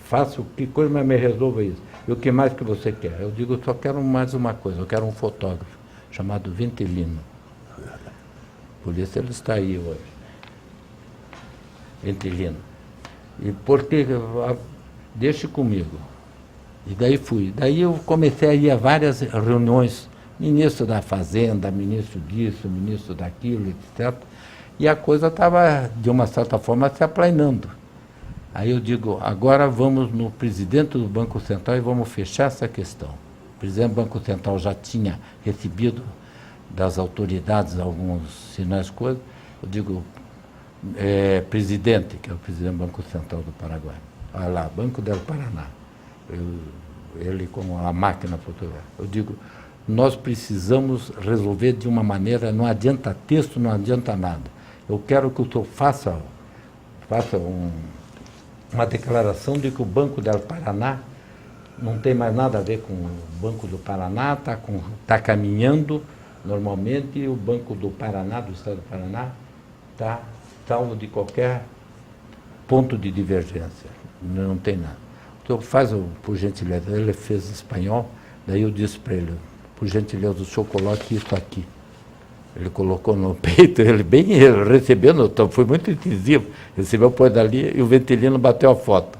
faça o que coisa, mas me resolva isso. E o que mais que você quer? Eu digo, eu só quero mais uma coisa, eu quero um fotógrafo chamado Ventelino. Por isso ele está aí hoje. Ventelino. E porque, deixe comigo. E daí fui. Daí eu comecei a ir a várias reuniões, ministro da Fazenda, ministro disso, ministro daquilo, etc. E a coisa estava, de uma certa forma, se aplanando. Aí eu digo, agora vamos no presidente do Banco Central e vamos fechar essa questão. O presidente do Banco Central já tinha recebido das autoridades alguns sinais, coisas. Eu digo, presidente, que é o presidente do Banco Central do Paraguai, olha lá, Banco del Paraná, ele com a máquina fotográfica. Eu digo, nós precisamos resolver de uma maneira, não adianta texto, não adianta nada. Eu quero que o senhor faça uma declaração de que o Banco del Paraná não tem mais nada a ver com o Banco do Paraná, está caminhando normalmente, e o Banco do Paraná, do Estado do Paraná, está salvo de qualquer ponto de divergência, não tem nada. Então faz, por gentileza, ele fez espanhol, daí eu disse para ele, por gentileza, o senhor coloque isso aqui. Ele colocou no peito, ele bem recebendo, então foi muito incisivo, recebeu, pôs dali e o Ventelino bateu a foto.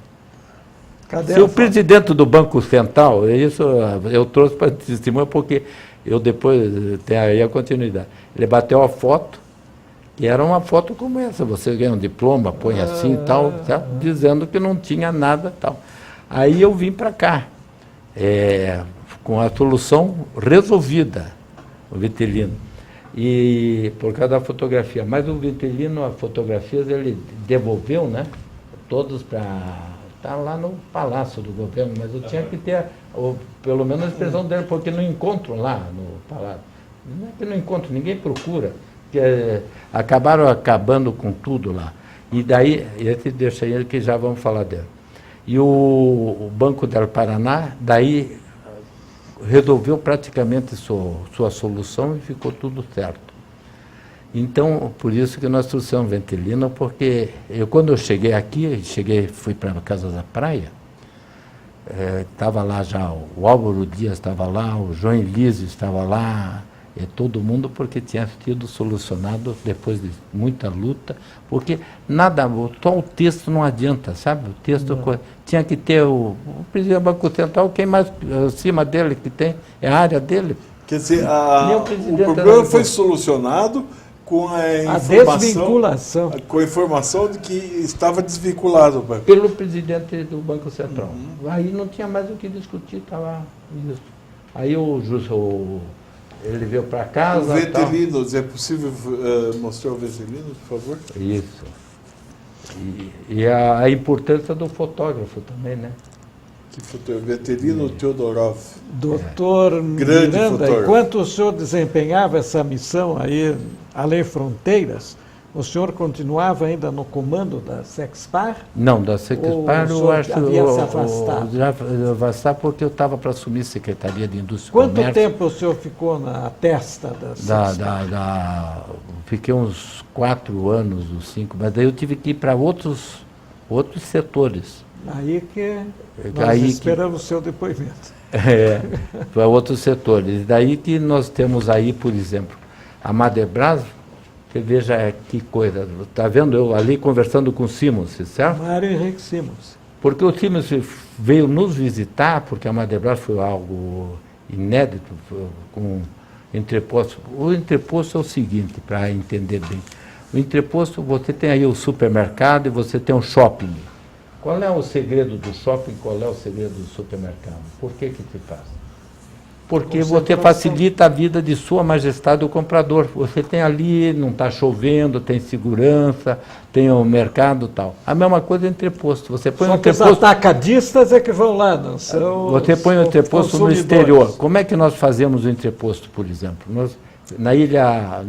Cadê Se o presidente do Banco Central, isso eu trouxe para testemunha porque eu depois, tem aí a continuidade, ele bateu a foto, e era uma foto como essa, você ganha um diploma, põe assim e tal, certo? Dizendo que não tinha nada tal. Aí eu vim para cá, com a solução resolvida, o Ventelino. E por causa da fotografia. Mas o Ventelino, as fotografias, ele devolveu, né? Todos para... Está lá no Palácio do Governo, mas eu tinha que ter, pelo menos a expressão dele, porque não encontro lá no Palácio. Não é que não encontro, ninguém procura. Acabaram acabando com tudo lá. E daí, esse deixa aí que já vamos falar dele. E o Banco del Paraná, daí resolveu praticamente sua solução e ficou tudo certo. Então, por isso que nós trouxemos Ventelino, porque quando eu cheguei aqui, fui para a Casa da Praia, estava lá já, o Álvaro Dias estava lá, o João Elísio estava lá, todo mundo, porque tinha sido solucionado depois de muita luta, porque nada, só o texto não adianta, sabe? O texto tinha que ter o presidente do Banco Central, quem mais acima dele que tem, é a área dele. Quer dizer, o problema problema foi solucionado com a desvinculação. Com a informação de que estava desvinculado o banco. Pelo presidente do Banco Central. Aí não tinha mais o que discutir, estava isso. Aí ele veio para casa. O Ventelino, é possível mostrar o Ventelino, por favor? Isso. E a importância do fotógrafo também, né? Ventelino Teodorov. Doutor Grande Miranda, fotógrafo. enquanto o senhor desempenhava essa missão aí, além fronteiras, o senhor continuava ainda no comando da Sexpar? Não, da Sexpar eu acho que havia se afastado? já afastar porque eu estava para assumir Secretaria de Indústria e Quanto Comércio. tempo o senhor ficou na testa da Sexpar? Fiquei uns 4 anos ou 5, mas daí eu tive que ir para outros outros setores. Aí que nós Aí esperamos o seu depoimento. Para outros setores. Daí que nós temos aí, por exemplo, a Madebras, você veja que coisa, está vendo eu ali conversando com o Simons, certo? Mário Henrique Simons. Porque o Simons veio nos visitar, porque a Madebras foi algo inédito, com entreposto. O entreposto é o seguinte, para entender bem. O entreposto, você tem aí o supermercado e você tem o shopping. Qual é o segredo do shopping? Qual é o segredo do supermercado? Por que se faz? Porque você facilita a vida de Sua Majestade o comprador. Você tem ali, não está chovendo, tem segurança, tem o mercado e tal. A mesma coisa é entreposto. Você põe Só um que os entreposto. atacadistas é que vão lá, não são. Você põe o entreposto no consumidores. exterior. Como é que nós fazemos o entreposto, por exemplo? Nós, na ilha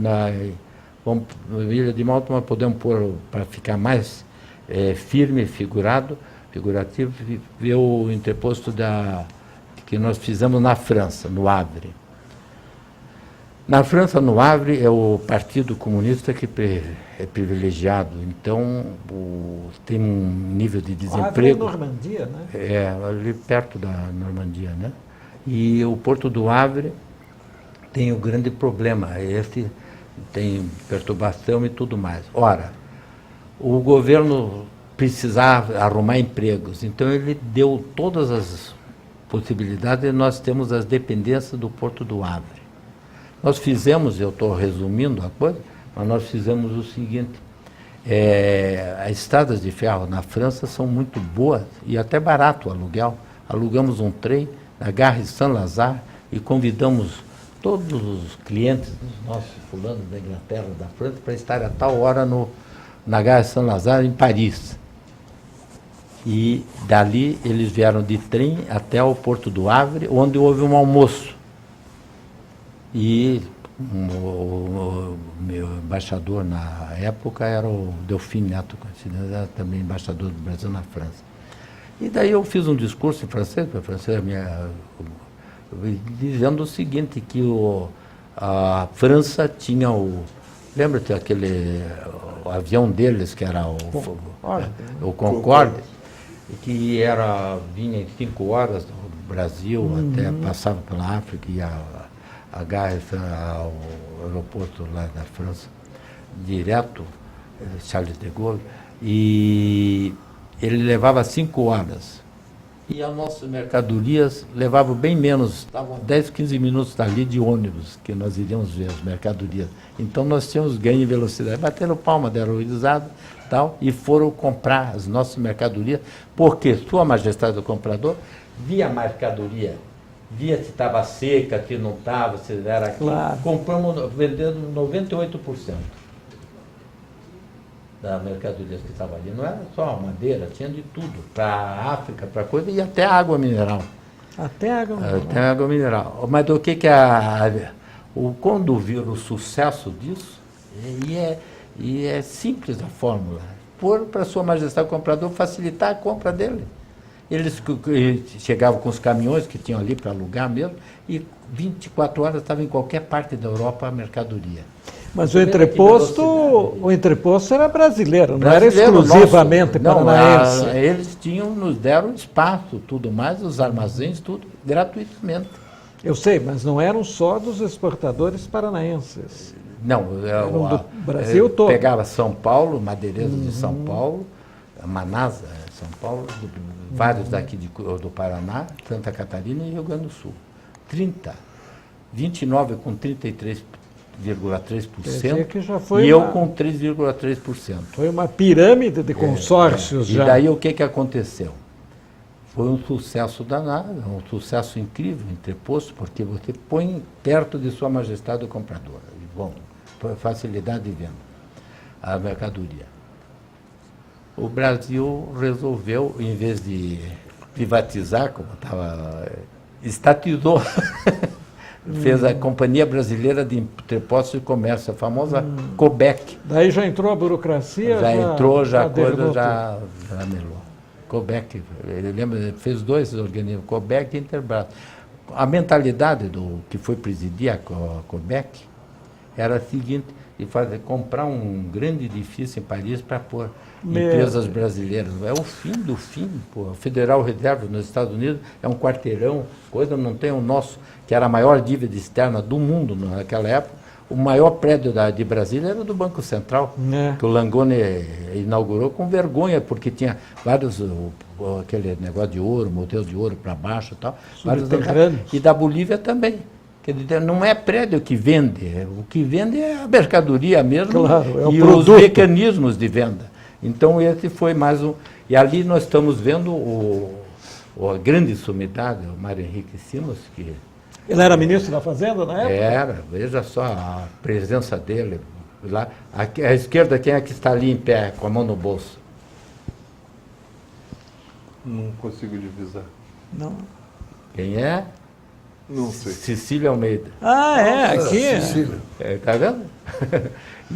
de Malta, nós podemos pôr, para ficar mais firme, figurativo, ver o entreposto que nós fizemos na França, no Havre. Na França, no Havre, é o Partido Comunista que é privilegiado. Então, tem um nível de desemprego. Havre é Normandia, né? É, ali perto da Normandia, né? E o Porto do Havre tem o grande problema. Esse tem perturbação e tudo mais. Ora, o governo precisava arrumar empregos, então ele deu todas as possibilidades e nós temos as dependências do Porto do Havre. Nós fizemos, eu estou resumindo a coisa, mas nós fizemos o seguinte, as estradas de ferro na França são muito boas e até barato o aluguel. Alugamos um trem na Gare Saint-Lazare e convidamos todos os clientes dos nossos fulanos da Inglaterra, da França, para estar a tal hora na Gare Saint-Lazare, em Paris. E dali eles vieram de trem até o Porto do Havre, onde houve um almoço. E o meu embaixador na época era o Delfim Neto, era também embaixador do Brasil na França. E daí eu fiz um discurso em francês, para francês dizendo o seguinte, que a França tinha lembra-te aquele o avião deles, que era o Concorde, que vinha em 5 horas do Brasil, até passava pela África e a Gare ao aeroporto lá da França, direto, Charles de Gaulle, e ele levava 5 horas. E as nossas mercadorias levavam bem menos, estavam 10, 15 minutos dali de ônibus, que nós iríamos ver as mercadorias. Então nós tínhamos ganho em velocidade, bateram palma, deram risada, tal, e foram comprar as nossas mercadorias, porque Sua Majestade do comprador via a mercadoria, via se estava seca, se não estava, se era aqui. Claro. Compramos, vendendo 98% da mercadoria que estava ali. Não era só madeira, tinha de tudo, para a África, para coisa, e até água mineral. Até água mineral. Até água mineral. Mas do que quando viram o sucesso disso, e é simples a fórmula, pôr para Sua Majestade o comprador facilitar a compra dele. Eles chegavam com os caminhões que tinham ali para alugar mesmo, e 24 horas estava em qualquer parte da Europa a mercadoria. Mas o entreposto era brasileiro, não era exclusivamente paranaense. Eles nos deram espaço, tudo mais, os armazéns, tudo, gratuitamente. Eu sei, mas não eram só dos exportadores paranaenses. Não, do Brasil todo. Pegava São Paulo, madeireiros de São Paulo, Manasa, São Paulo, vários daqui do Paraná, Santa Catarina e Rio Grande do Sul. 29 com 33,3%, que já foi e eu com 3,3%. Foi uma pirâmide de consórcios já. E daí o que aconteceu? Foi um sucesso danado, um sucesso incrível, entreposto, porque você põe perto de Sua Majestade o comprador. Bom, facilidade de venda, a mercadoria. O Brasil resolveu, em vez de privatizar, como estava, estatizou. Fez a Companhia Brasileira de Entrepostos e Comércio, a famosa COBEC. Daí já entrou a burocracia? Já melou. COBEC, ele lembra, ele fez 2 organismos, COBEC e Interbras. A mentalidade do que foi presidir a COBEC era a seguinte, de comprar um grande edifício em Paris para pôr empresas brasileiras. É o fim do fim. Pô. O Federal Reserve nos Estados Unidos é um quarteirão, coisa não tem o nosso, que era a maior dívida externa do mundo naquela época. O maior prédio de Brasília era do Banco Central, que o Langoni inaugurou com vergonha, porque tinha vários, aquele negócio de ouro, modelo de ouro para baixo e tal. Vários e da Bolívia também. Quer dizer, não é prédio que vende, o que vende é a mercadoria mesmo, claro, é e os mecanismos de venda. Então esse foi mais um... E ali nós estamos vendo a grande sumidade, o Mário Henrique Simons, que... Ele era ministro da Fazenda na época? Era, veja só a presença dele lá. Aqui, à esquerda, quem é que está ali em pé, com a mão no bolso? Não consigo divisar. Não. Quem é? Não sei. Cecília Almeida. Ah, aqui. Cecília. Tá vendo?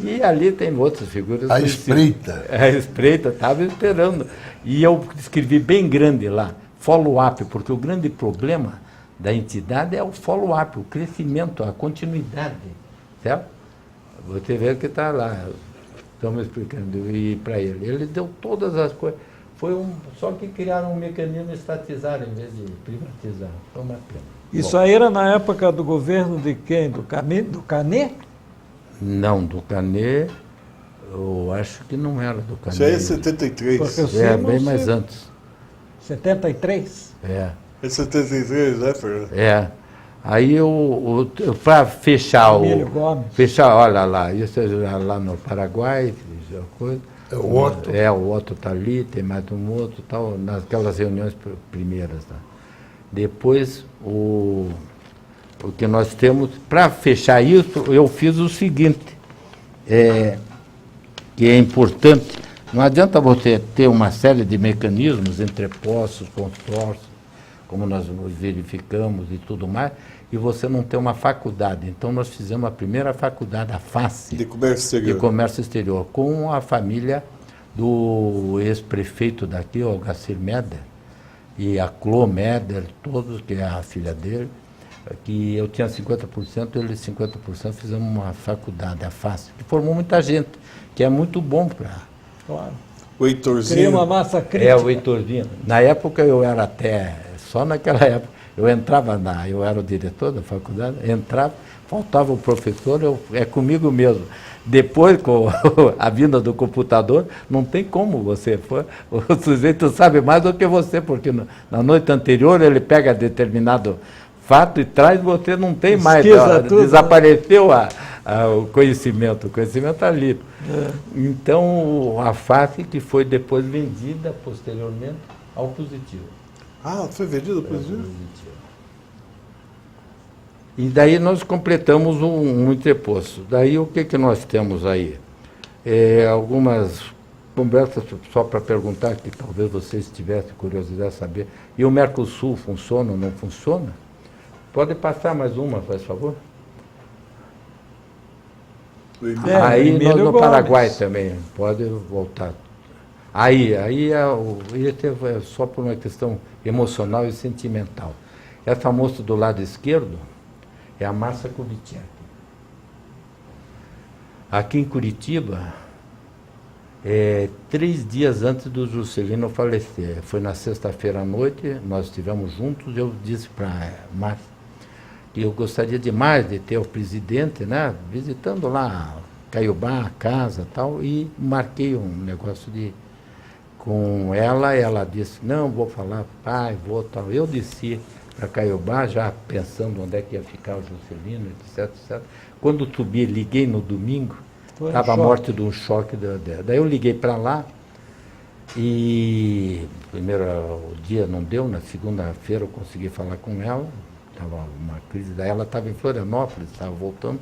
E ali tem outras figuras. A espreita. A espreita, estava esperando. E eu escrevi bem grande lá, follow-up, porque o grande problema da entidade é o follow-up, o crescimento, a continuidade, certo? Você vê que está lá, estamos explicando e para ele. Ele deu todas as coisas. Só que criaram um mecanismo estatizar em vez de privatizar. Foi uma pena. Isso aí era na época do governo de quem? Do Canet? Não, do Canet, eu acho que não era do Canet. Isso aí é 73. Bem mais antes. 73? É. É 73, né, Fernando? É. Aí para fechar fechar, olha lá, isso é lá no Paraguai, coisa. É o Otto. O Otto está ali, tem mais um outro, tal, naquelas reuniões primeiras. Tá? Depois, o que nós temos, para fechar isso, eu fiz o seguinte, que é importante. Não adianta você ter uma série de mecanismos, entrepostos, consórcios, como nós verificamos e tudo mais, e você não ter uma faculdade. Então, nós fizemos a primeira faculdade, a FACE, de comércio exterior, com a família do ex-prefeito daqui, o Algacir Meder, e a Clô Meder, todos, que é a filha dele, que eu tinha 50%, ele 50%, fizemos uma faculdade, a FACE, que formou muita gente, que é muito bom para... Claro. O Heitorzinho. Cria uma massa crítica. O Heitorzinho. Na época eu era só naquela época, eu entrava eu era o diretor da faculdade, entrava, faltava o professor, é comigo mesmo. Depois, com a vinda do computador, não tem como você for. O sujeito sabe mais do que você, porque na noite anterior ele pega determinado fato e traz, você não tem mais. Desapareceu o conhecimento está ali. Então, a FACE que foi depois vendida posteriormente ao Positivo. Ah, foi vendida ao Positivo? E daí nós completamos um entreposto. Daí o que nós temos aí? Algumas conversas só para perguntar, que talvez vocês tivessem curiosidade de saber. E o Mercosul funciona ou não funciona? Pode passar mais uma, faz favor? Aí nós no Paraguai também, pode voltar. Esse é só por uma questão emocional e sentimental. Essa moça do lado esquerdo é a Márcia Kubitschek. Aqui em Curitiba, 3 dias antes do Juscelino falecer, foi na sexta-feira à noite, nós estivemos juntos, eu disse para a Márcia que eu gostaria demais de ter o presidente, né, visitando lá Caiobá, a casa e tal, e marquei um negócio com ela disse, não, vou falar, pai, vou tal. Eu desci para Caiobá, já pensando onde é que ia ficar o Juscelino, etc, etc. Quando subi, liguei no domingo, estava a morte de um choque. Daí eu liguei para lá, e primeiro o dia não deu, na segunda-feira eu consegui falar com ela, estava uma crise, daí ela estava em Florianópolis, estava voltando,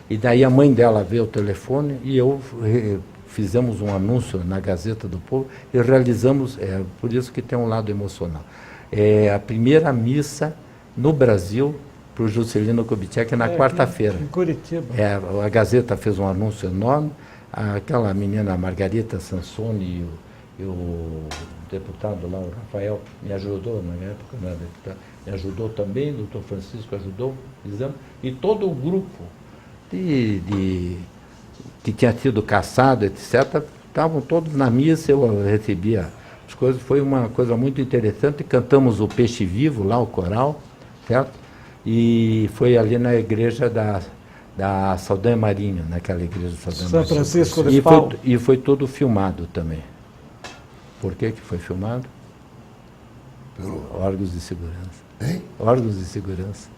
e daí a mãe dela veio o telefone e eu fizemos um anúncio na Gazeta do Povo e realizamos, por isso que tem um lado emocional, a primeira missa no Brasil para o Juscelino Kubitschek na quarta-feira. Em Curitiba. A Gazeta fez um anúncio enorme, aquela menina Margarita Sansoni e o deputado lá, o Rafael, me ajudou na época, né, deputado, me ajudou também, o doutor Francisco ajudou, fizemos, e todo o grupo que tinha sido caçado, etc., estavam todos na missa, eu recebia as coisas. Foi uma coisa muito interessante. Cantamos o Peixe Vivo, lá, o coral, certo? E foi ali na igreja da Saldanha Marinho, naquela igreja da Saldanha Marinho. São Francisco de Paulo. E foi todo filmado também. Por que foi filmado? Órgãos de segurança. Hein? Órgãos de segurança.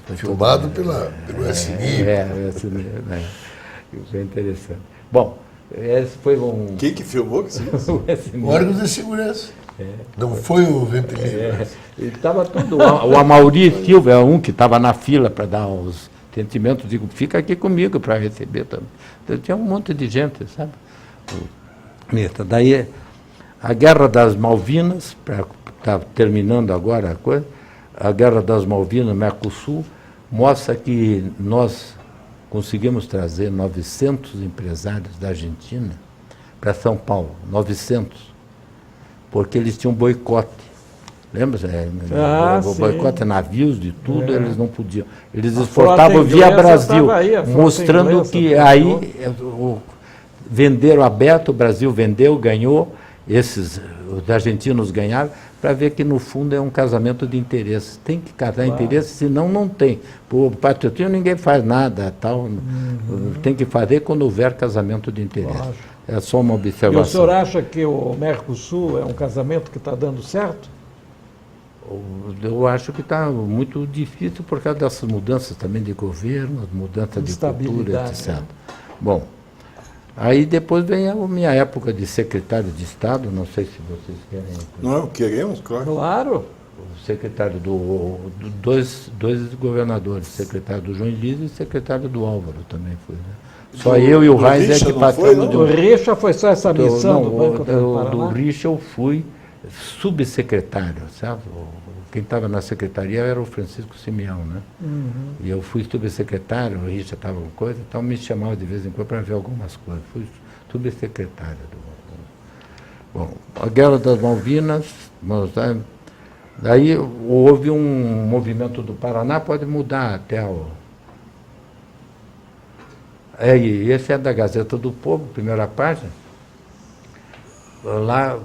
Foi Filmado pelo SNI. O SNI, Foi interessante. Bom, esse foi um... Quem que filmou? Que o SNI. Órgãos de segurança. Não foi o Vento Livre. Estava tudo. O Amauri Silva é um que estava na fila para dar os sentimentos. Digo, fica aqui comigo para receber também. Então, tinha um monte de gente, sabe? Daí, a Guerra das Malvinas, está terminando agora a coisa, a Guerra das Malvinas, Mercosul, mostra que nós conseguimos trazer 900 empresários da Argentina para São Paulo, 900, porque eles tinham boicote. Lembra? O boicote a navios, de tudo, eles não podiam. Eles exportavam via Brasil, mostrando que aí venderam aberto, o Brasil vendeu, ganhou, os argentinos ganharam, para ver que no fundo é um casamento de interesse. Tem que casar interesse, senão não tem. Por patriotismo ninguém faz nada, tal. Tem que fazer quando houver casamento de interesse. Lógico. É só uma E observação. o senhor acha que o Mercosul é um casamento que está dando certo? Eu acho que está muito difícil por causa dessas mudanças também de governo, mudança de cultura, etc. Bom, aí depois vem a minha época de secretário de Estado, não sei se vocês querem... Não, queremos, claro. Claro. O secretário dois governadores, secretário do João Elísio e secretário do Álvaro também foi, né? Só eu e o Reis é que passamos O Richa foi só essa missão do Banco do Paraná? Do Richa eu fui subsecretário, sabe? Quem estava na secretaria era o Francisco Simeão, né? E eu fui subsecretário, o Richa estava com coisa, então me chamava de vez em quando para ver algumas coisas. Fui subsecretário. Bom, a Guerra das Malvinas, daí houve um movimento do Paraná, pode mudar até o... esse é da Gazeta do Povo, primeira página. Lá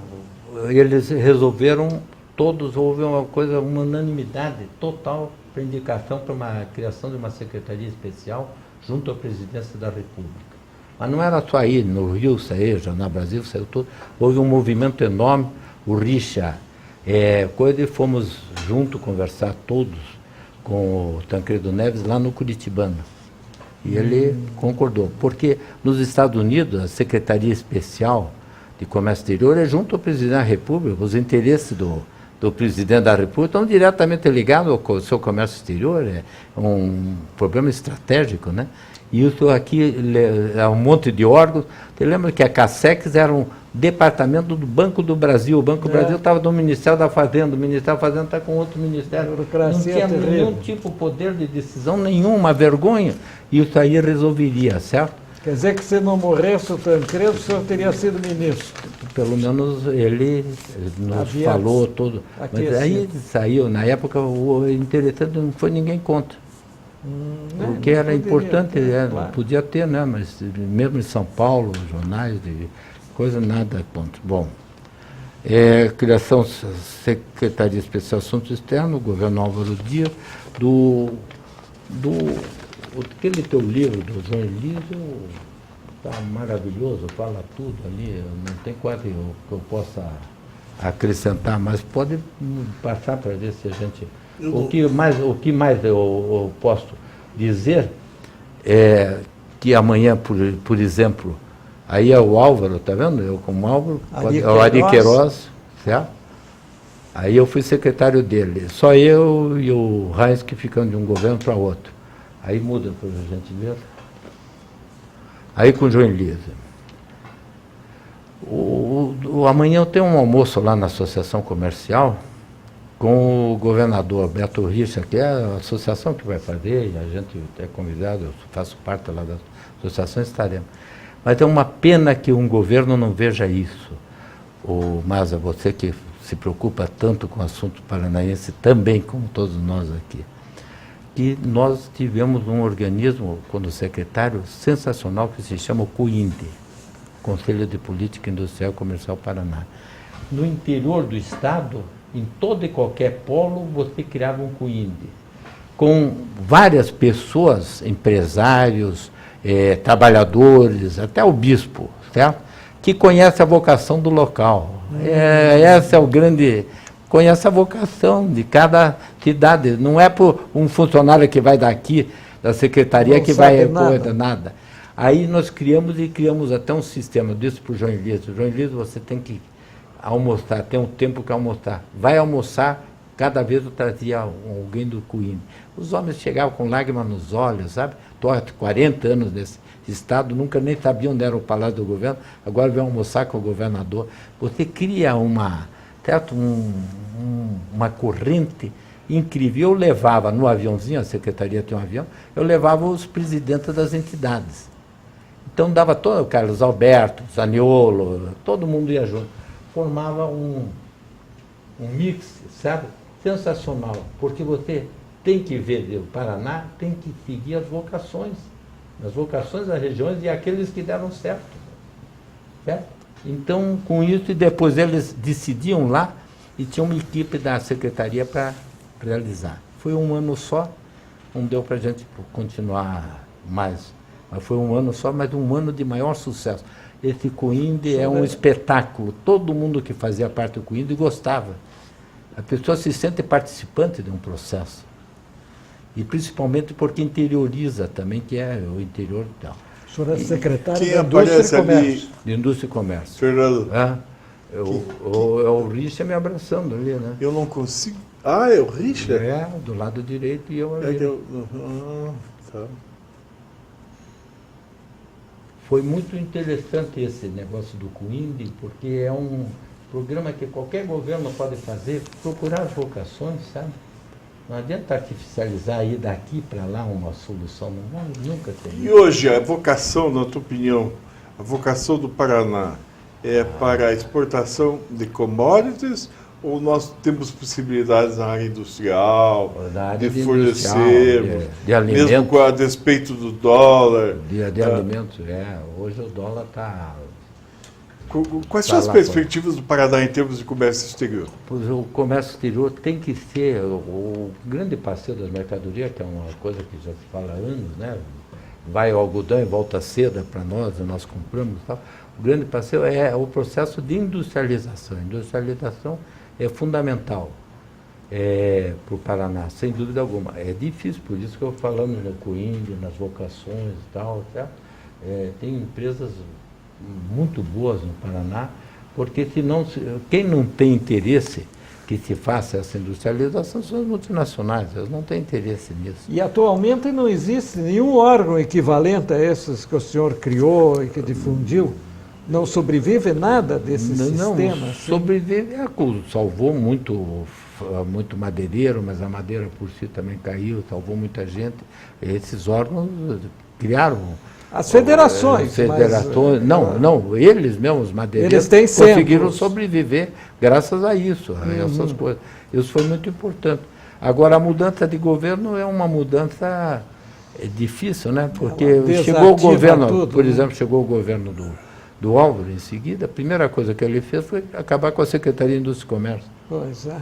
eles resolveram, todos, houve uma unanimidade total para indicação para uma criação de uma secretaria especial junto à presidência da República. Mas não era só aí, no Rio saiu, já no Brasil saiu tudo. Houve um movimento enorme, o Richa, e fomos junto conversar todos com o Tancredo Neves lá no Curitibano. E ele concordou, porque nos Estados Unidos a Secretaria Especial de Comércio Exterior é junto ao presidente da República, os interesses do presidente da República estão diretamente ligados ao seu comércio exterior, é um problema estratégico, né? E isso aqui é um monte de órgãos. Você lembra que a CASEX era um departamento do Banco do Brasil, o Banco do Brasil estava do Ministério da Fazenda, o Ministério da Fazenda está com outro ministério, não tinha nenhum tipo de poder de decisão, nenhuma vergonha, e isso aí resolveria, certo? Quer dizer que se não morresse o Tancredo, o senhor teria sido ministro? Pelo menos ele nos falou todo. Mas aí saiu, na época, o interessante não foi ninguém contra. O que era importante, claro. Podia ter, né? Mas mesmo em São Paulo, jornais, coisa nada contra. Bom, criação Secretaria Especial de Assuntos Externos, governo Álvaro Dias, aquele teu livro do João Elísio está maravilhoso, fala tudo ali, não tem quase que eu possa acrescentar, mas pode passar para ver se a gente... O que mais eu posso dizer é que amanhã, por exemplo, aí é o Álvaro, está vendo? Eu como Álvaro, o Ari Queiroz, certo? Aí eu fui secretário dele, só eu e o Reis que ficamos de um governo para outro. Aí muda, por gentileza. Aí com o João Elísio. Amanhã eu tenho um almoço lá na Associação Comercial com o governador Beto Richa, que é a associação que vai fazer, e a gente é convidado, eu faço parte lá da associação, estaremos. Mas é uma pena que um governo não veja isso. Maza, você que se preocupa tanto com o assunto paranaense, também como todos nós aqui, que nós tivemos um organismo, quando secretário, sensacional, que se chama o COINDE, Conselho de Política Industrial e Comercial Paraná. No interior do estado, em todo e qualquer polo, você criava um COINDE, com várias pessoas, empresários, trabalhadores, até o bispo, certo? Que conhece a vocação do local. Essa é o grande... Conhece a vocação de cada cidade. Não é por um funcionário que vai daqui, da secretaria, não que vai... nada. Aí nós criamos até um sistema. Eu disse para o João Elias, você tem que almoçar, tem um tempo que almoçar. Vai almoçar, cada vez eu trazia alguém do COINDE. Os homens chegavam com lágrimas nos olhos, sabe? Estou há 40 anos nesse estado, nunca nem sabia onde era o Palácio do Governo, agora vem almoçar com o governador. Você cria uma corrente incrível. Eu levava no aviãozinho, a secretaria tem um avião, eu levava os presidentes das entidades. Então dava todo o Carlos Alberto, Zaniolo, todo mundo ia junto. Formava um mix, sabe? Sensacional, porque você tem que ver o Paraná, tem que seguir as vocações das regiões e aqueles que deram certo. Então, com isso, e depois eles decidiam lá e tinha uma equipe da secretaria para realizar. Foi um ano só, não deu para a gente continuar mais, mas foi um ano só, mas um ano de maior sucesso. Esse COINDE é um espetáculo, todo mundo que fazia parte do COINDE gostava. A pessoa se sente participante de um processo. E principalmente porque interioriza também, que é o interior e tal. O senhor é secretário Quem da Indústria aparece e Comércio. De Indústria e Comércio. Fernando, O Richard me abraçando ali, né? eu não consigo... Ah, é o Richard? Do lado direito e eu ali. Tá. Foi muito interessante esse negócio do COINDE, porque é um programa que qualquer governo pode fazer, procurar as vocações, sabe? Não adianta artificializar, ir daqui para lá uma solução, não, nunca tem. E hoje, a vocação, na tua opinião, a vocação do Paraná é para a exportação de commodities ou nós temos possibilidades na área industrial, Na área de industrial, fornecermos, de alimentos, mesmo com a despeito do dólar? de alimentos, hoje o dólar está... Quais são as perspectivas do Paraná em termos de comércio exterior? Pois o comércio exterior tem que ser o grande parceiro das mercadorias, que é uma coisa que já se fala há anos, né? Vai o algodão e volta a seda para nós compramos e tal. O grande parceiro é o processo de industrialização. A industrialização é fundamental para o Paraná, sem dúvida alguma. É difícil, por isso que eu falando no COINDE, nas vocações e tal, certo? Tem empresas muito boas no Paraná, porque quem não tem interesse que se faça essa industrialização são as multinacionais, elas não têm interesse nisso. E atualmente não existe nenhum órgão equivalente a esses que o senhor criou e que difundiu. Não sobrevive nada desse sistema? Não, sobrevive, salvou muito madeireiro, mas a madeira por si também caiu, salvou muita gente. Esses órgãos criaram... As federações. Não, eles mesmos, os madeireiros, conseguiram sobreviver graças a isso, a essas coisas. Isso foi muito importante. Agora, a mudança de governo é uma mudança difícil, né? Porque chegou o governo, tudo, por exemplo, chegou o governo do Álvaro em seguida, a primeira coisa que ele fez foi acabar com a Secretaria de Indústria e Comércio. Pois é.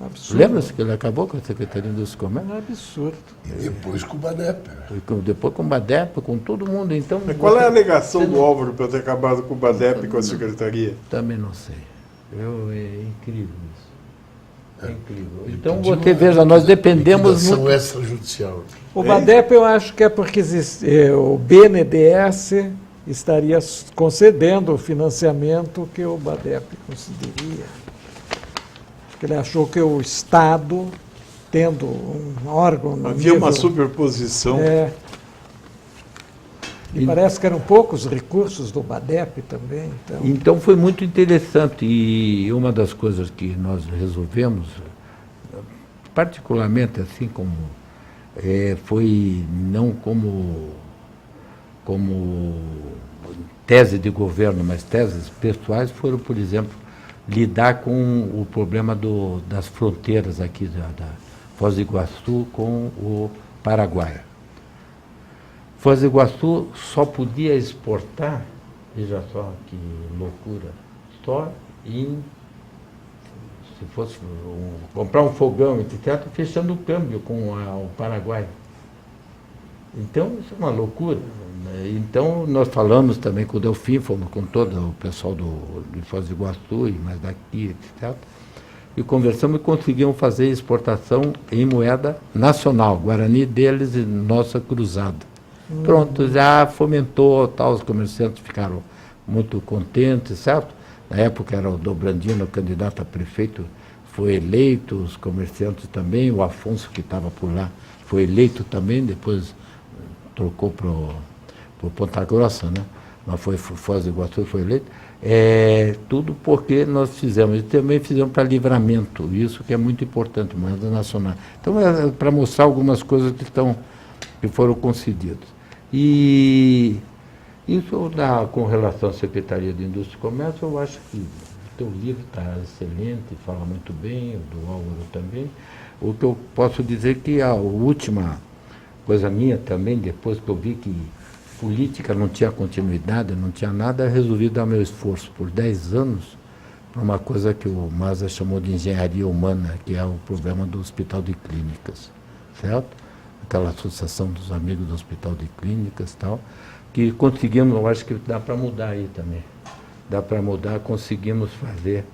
Absurdo. Lembra-se que ele acabou com a Secretaria de Indústria e Comércio? É um absurdo. E depois com o BADEP. Depois com o BADEP, com todo mundo. Então, Mas qual é a alegação do Álvaro para ter acabado com o BADEP e com a Secretaria? Também não sei. É incrível isso. É incrível. Então, você veja, nós dependemos muito... extrajudicial. O BADEP eu acho que é porque o BNDES estaria concedendo o financiamento que o BADEP concederia. Ele achou que o Estado, tendo um órgão... Havia uma superposição. E parece que eram poucos recursos do BADEP também. Então foi muito interessante. E uma das coisas que nós resolvemos, particularmente assim como... foi não como tese de governo, mas teses pessoais, foram, por exemplo, lidar com o problema das fronteiras aqui, Foz do Iguaçu com o Paraguai. Foz do Iguaçu só podia exportar, veja só que loucura, só se fosse comprar um fogão, etc., fechando o câmbio com o Paraguai. Então, isso é uma loucura. Então, nós falamos também com o Delfim, fomos com todo o pessoal de Foz do Iguaçu e mais daqui, etc., e conversamos e conseguimos fazer exportação em moeda nacional, Guarani deles e nossa cruzada. Pronto, já fomentou, tal, os comerciantes ficaram muito contentes, certo? Na época era o Dobrandino, candidato a prefeito, foi eleito, os comerciantes também, o Afonso, que estava por lá, foi eleito também, depois trocou para o Ponta Grossa, né? Mas foi Foz do Iguaçu, foi eleito. Tudo porque nós fizemos, e também fizemos para Livramento, isso que é muito importante, moeda nacional. Então, para mostrar algumas coisas que foram concedidas. E isso com relação à Secretaria de Indústria e Comércio, eu acho que o teu livro está excelente, fala muito bem, o do Álvaro também. O que eu posso dizer que a última coisa minha também, depois que eu vi que política não tinha continuidade, não tinha nada, eu resolvi dar meu esforço por 10 anos para uma coisa que o Maza chamou de engenharia humana, que é o problema do Hospital de Clínicas, certo? Aquela associação dos amigos do Hospital de Clínicas e tal, que conseguimos, eu acho que dá para mudar aí também. Dá para mudar, conseguimos fazer.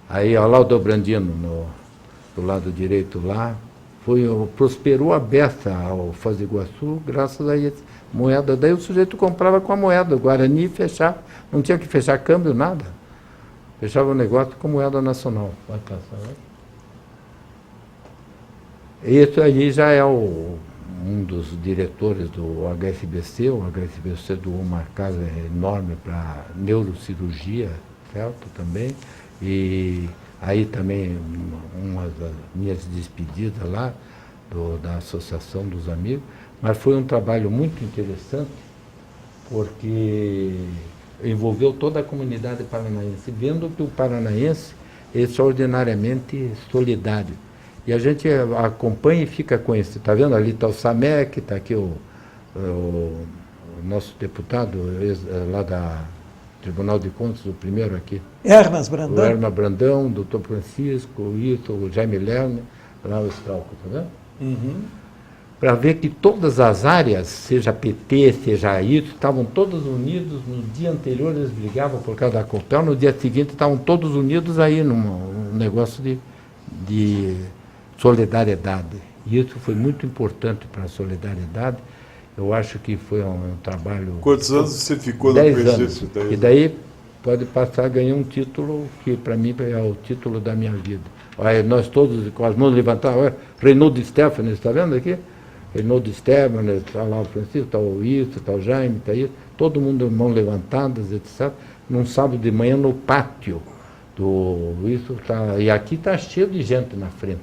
Aí, olha lá o Dobrandino, do lado direito lá, prosperou a beça ao Foz do Iguaçu, graças a isso. Moeda, daí o sujeito comprava com a moeda, o Guarani e fechava, não tinha que fechar câmbio, nada. Fechava o negócio com moeda nacional. Vai passar, né? Esse aí já é um dos diretores do HSBC, o HSBC doou uma casa enorme para neurocirurgia, certo, também, e aí também uma das minhas despedidas lá, da Associação dos Amigos, mas foi um trabalho muito interessante, porque envolveu toda a comunidade paranaense, vendo que o paranaense é extraordinariamente solidário. E a gente acompanha e fica com isso. Está vendo? Ali está o Samek, está aqui o nosso deputado lá da Tribunal de Contas, o primeiro aqui. Hermas Brandão. O Hermas Brandão, o doutor Francisco, o Ito, o Jaime Lerner, lá o Escalco, está vendo? Uhum. Para ver que todas as áreas, seja PT, seja isso, estavam todos unidos. No dia anterior eles brigavam por causa da Copel, no dia seguinte estavam todos unidos aí num negócio de solidariedade. E isso foi muito importante para a solidariedade. Eu acho que foi um trabalho... Quantos anos você ficou na 10 presidência? anos. E daí pode passar a ganhar um título que para mim é o título da minha vida. Olha, nós todos com as mãos levantadas, olha, Reinaldo Stephanie, está vendo aqui? Reinaldo Stephanie, está lá o Francisco, está o Isso, está o Jaime, está isso, todo mundo de mãos levantadas, etc. Num sábado de manhã no pátio do Isso, e aqui está cheio de gente na frente.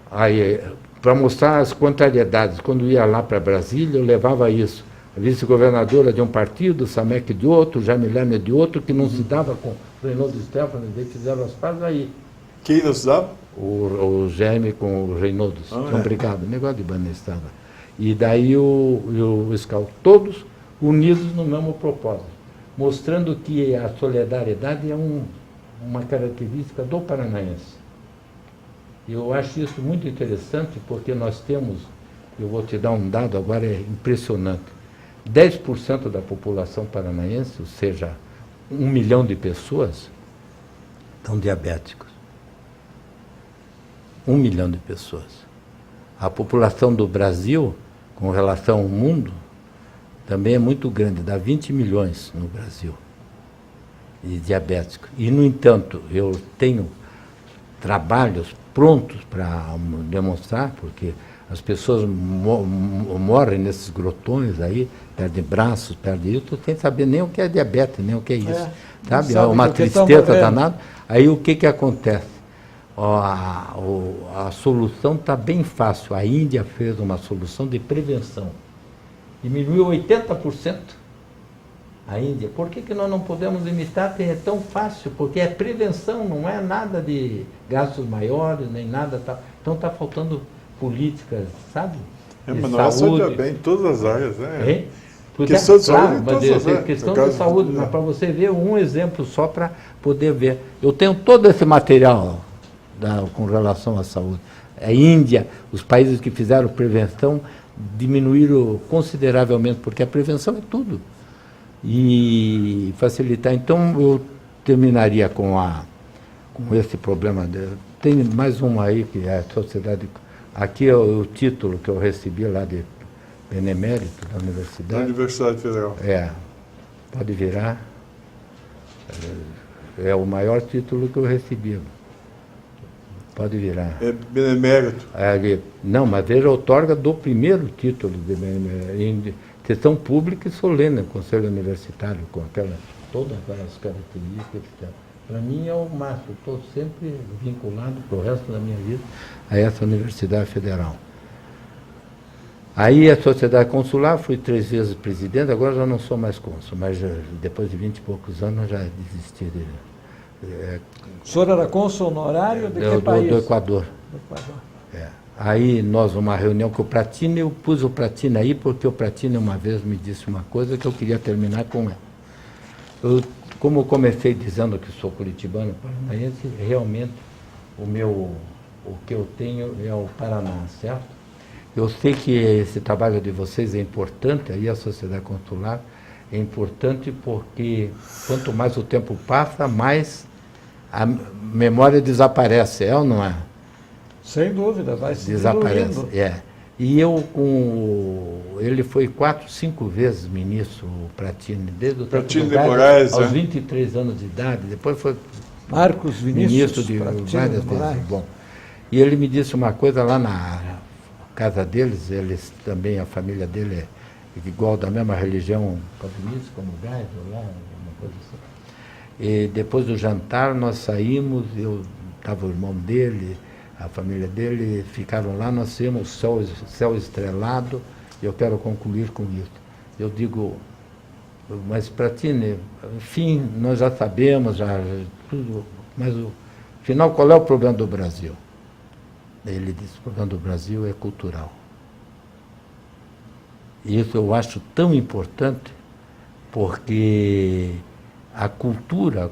Aí, para mostrar as contrariedades, quando ia lá para Brasília, eu levava isso. A vice-governadora de um partido, o Samek de outro, o Jaime Lerner de outro, que não se dava com o Reinaldo Stephanie, daí fizeram as pazes aí. Quem não se dava? O Jaime com o Reinaldo, tinham brigado, negócio de banestava. E daí o Scal, todos unidos no mesmo propósito, mostrando que a solidariedade é uma característica do paranaense. Eu acho isso muito interessante, porque nós temos, eu vou te dar um dado agora, é impressionante, 10% da população paranaense, ou seja, 1 milhão de pessoas, estão diabéticos. 1 milhão de pessoas. A população do Brasil, com relação ao mundo, também é muito grande, dá 20 milhões no Brasil de diabéticos. E, no entanto, eu tenho trabalhos prontos para demonstrar, porque as pessoas morrem nesses grotões aí, perdem braços, perdem isso, sem saber nem o que é diabetes, nem o que é isso. Sabe? É uma tristeza danada. Aí o que acontece? A solução está bem fácil. A Índia fez uma solução de prevenção. Diminuiu 80% a Índia. Por que nós não podemos imitar? É tão fácil, porque é prevenção, não é nada de gastos maiores, nem nada tal. Então está faltando políticas, sabe? Mas nós olha bem em todas as áreas, né? Hein? Questão de saúde em todas as áreas. Questão de saúde, mas para você ver um exemplo só para poder ver. Eu tenho todo esse material com relação à saúde. A Índia, os países que fizeram prevenção diminuíram consideravelmente, porque a prevenção é tudo. E facilitar. Então, eu terminaria com esse problema. Tem mais uma aí, que é a sociedade. Aqui é o título que eu recebi lá de benemérito da universidade. Da Universidade Federal. Pode virar. É o maior título que eu recebi. Pode virar. É benemérito. Não, mas veja, outorga do primeiro título de benemérito. Sessão pública e solene, Conselho Universitário, com todas aquelas características. Para mim é o máximo. Estou sempre vinculado para o resto da minha vida a essa Universidade Federal. Aí a Sociedade Consular, fui 3 vezes presidente, agora já não sou mais cônsul, mas depois de 20 e poucos anos já desisti dele. O senhor era cônsul honorário de que país? Do Equador. Do Equador. Aí nós, uma reunião com o Pratini, eu pus o Pratini aí, porque o Pratini uma vez me disse uma coisa que eu queria terminar com ela. Como eu comecei dizendo que sou curitibano, paranaense, realmente o que eu tenho é o Paraná, certo? Eu sei que esse trabalho de vocês é importante, aí a Sociedade Consular é importante porque quanto mais o tempo passa, mais a memória desaparece, é ou não é? Sem dúvida, vai se desaparece. diluindo. E ele foi 4, 5 vezes ministro, o Pratini, desde o Pratini de Moraes, aos 23 anos de idade, depois foi Marcos Vinícius ministro de Pratini várias de Moraes. vezes. Bom, e ele me disse uma coisa lá na casa deles, eles também, a família dele é igual da mesma religião calvinista, como o Gás, lá, uma coisa assim. E depois do jantar nós saímos, estava o irmão dele, a família dele, ficaram lá, nós tínhamos céu estrelado, e eu quero concluir com isso. Eu digo, mas Pratini, enfim, nós já sabemos, tudo, mas afinal, qual é o problema do Brasil? Ele disse, o problema do Brasil é cultural. E isso eu acho tão importante, porque a cultura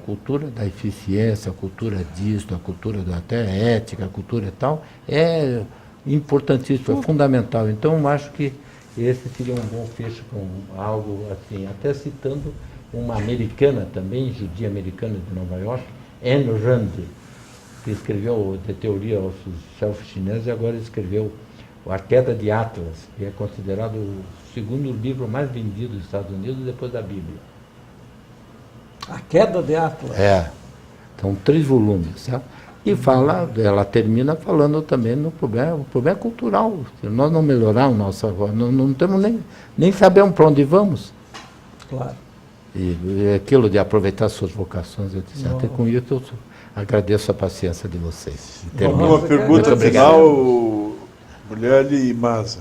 da eficiência, a cultura disso, a cultura até ética, a cultura e tal, é importantíssimo, é fundamental. Então, eu acho que esse seria um bom fecho com algo assim, até citando uma americana também, judia americana de Nova York, Ayn Rand, que escreveu de teoria aos self chineses e agora escreveu A Queda de Atlas, que é considerado o segundo livro mais vendido dos Estados Unidos depois da Bíblia. A Queda de Atlas. São 3 volumes, certo? E ela termina falando também no problema, o problema é cultural. Se nós não melhorarmos nossa voz, não temos nem sabemos para onde vamos. Claro. E aquilo de aproveitar suas vocações, eu disse, até com isso eu agradeço a paciência de vocês. Uma pergunta final, Mulherli e Maza.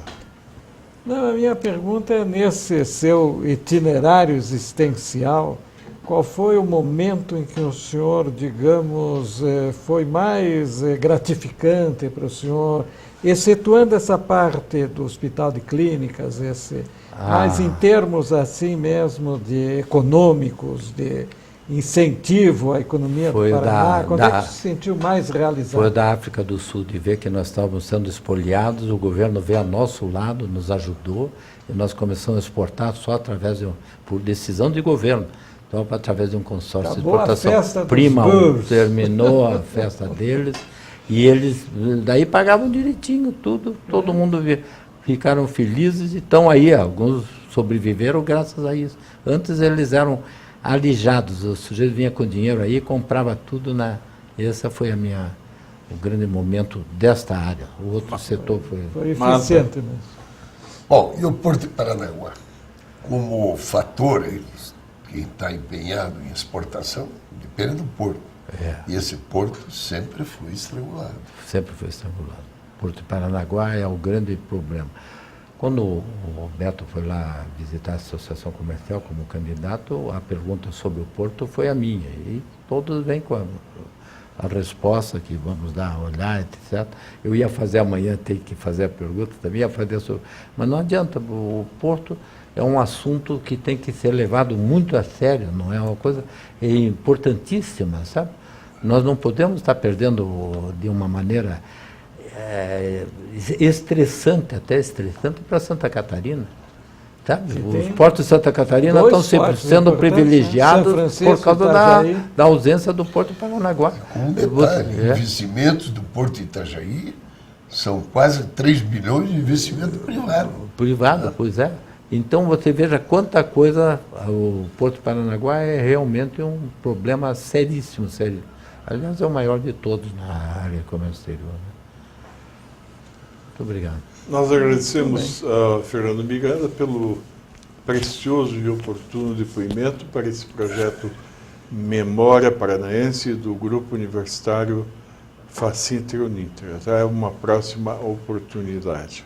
Não, a minha pergunta é nesse seu itinerário existencial, qual foi o momento em que o senhor, digamos, foi mais gratificante para o senhor, excetuando essa parte do Hospital de Clínicas, mas em termos assim mesmo de econômicos, de incentivo à economia do Paraná, quando é que se sentiu mais realizado? Foi da África do Sul, de ver que nós estávamos sendo espoliados, o governo veio ao nosso lado, nos ajudou, e nós começamos a exportar só por decisão de governo. Então, através de um consórcio Acabou de exportação, terminou a festa deles, e eles daí pagavam direitinho tudo, todo mundo ficaram felizes e estão aí, alguns sobreviveram graças a isso. Antes eles eram alijados, o sujeito vinha com dinheiro aí, comprava tudo Esse foi o grande momento desta área. O outro setor foi eficiente mesmo. Bom, e o Porto de Paranaguá, como fator, quem está empenhado em exportação, depende do porto. E esse porto sempre foi estrangulado. Sempre foi estrangulado. Porto de Paranaguá é o grande problema. Quando o Beto foi lá visitar a Associação Comercial como candidato, a pergunta sobre o Porto foi a minha. E todos vêm com a resposta que vamos dar, olhar, etc. Eu ia fazer amanhã, ter que fazer a pergunta, também ia fazer sobre... Mas não adianta, o Porto é um assunto que tem que ser levado muito a sério, não é uma coisa importantíssima, sabe? Nós não podemos estar perdendo de uma maneira estressante, até estressante para Santa Catarina. Sabe? Os portos de Santa Catarina estão sempre sendo privilegiados por causa da ausência do Porto de Paranaguá. Com um detalhe, investimentos do Porto de Itajaí são quase 3 bilhões de investimento privado. Privado, pois é. Então você veja quanta coisa, o Porto de Paranaguá é realmente um problema seríssimo, sério. Aliás, é o maior de todos na área de comércio exterior. Né? Muito obrigado. Nós agradecemos a Fernando Miranda pelo precioso e oportuno depoimento para esse projeto Memória Paranaense do Grupo Universitário Facinter Uninter. Até uma próxima oportunidade.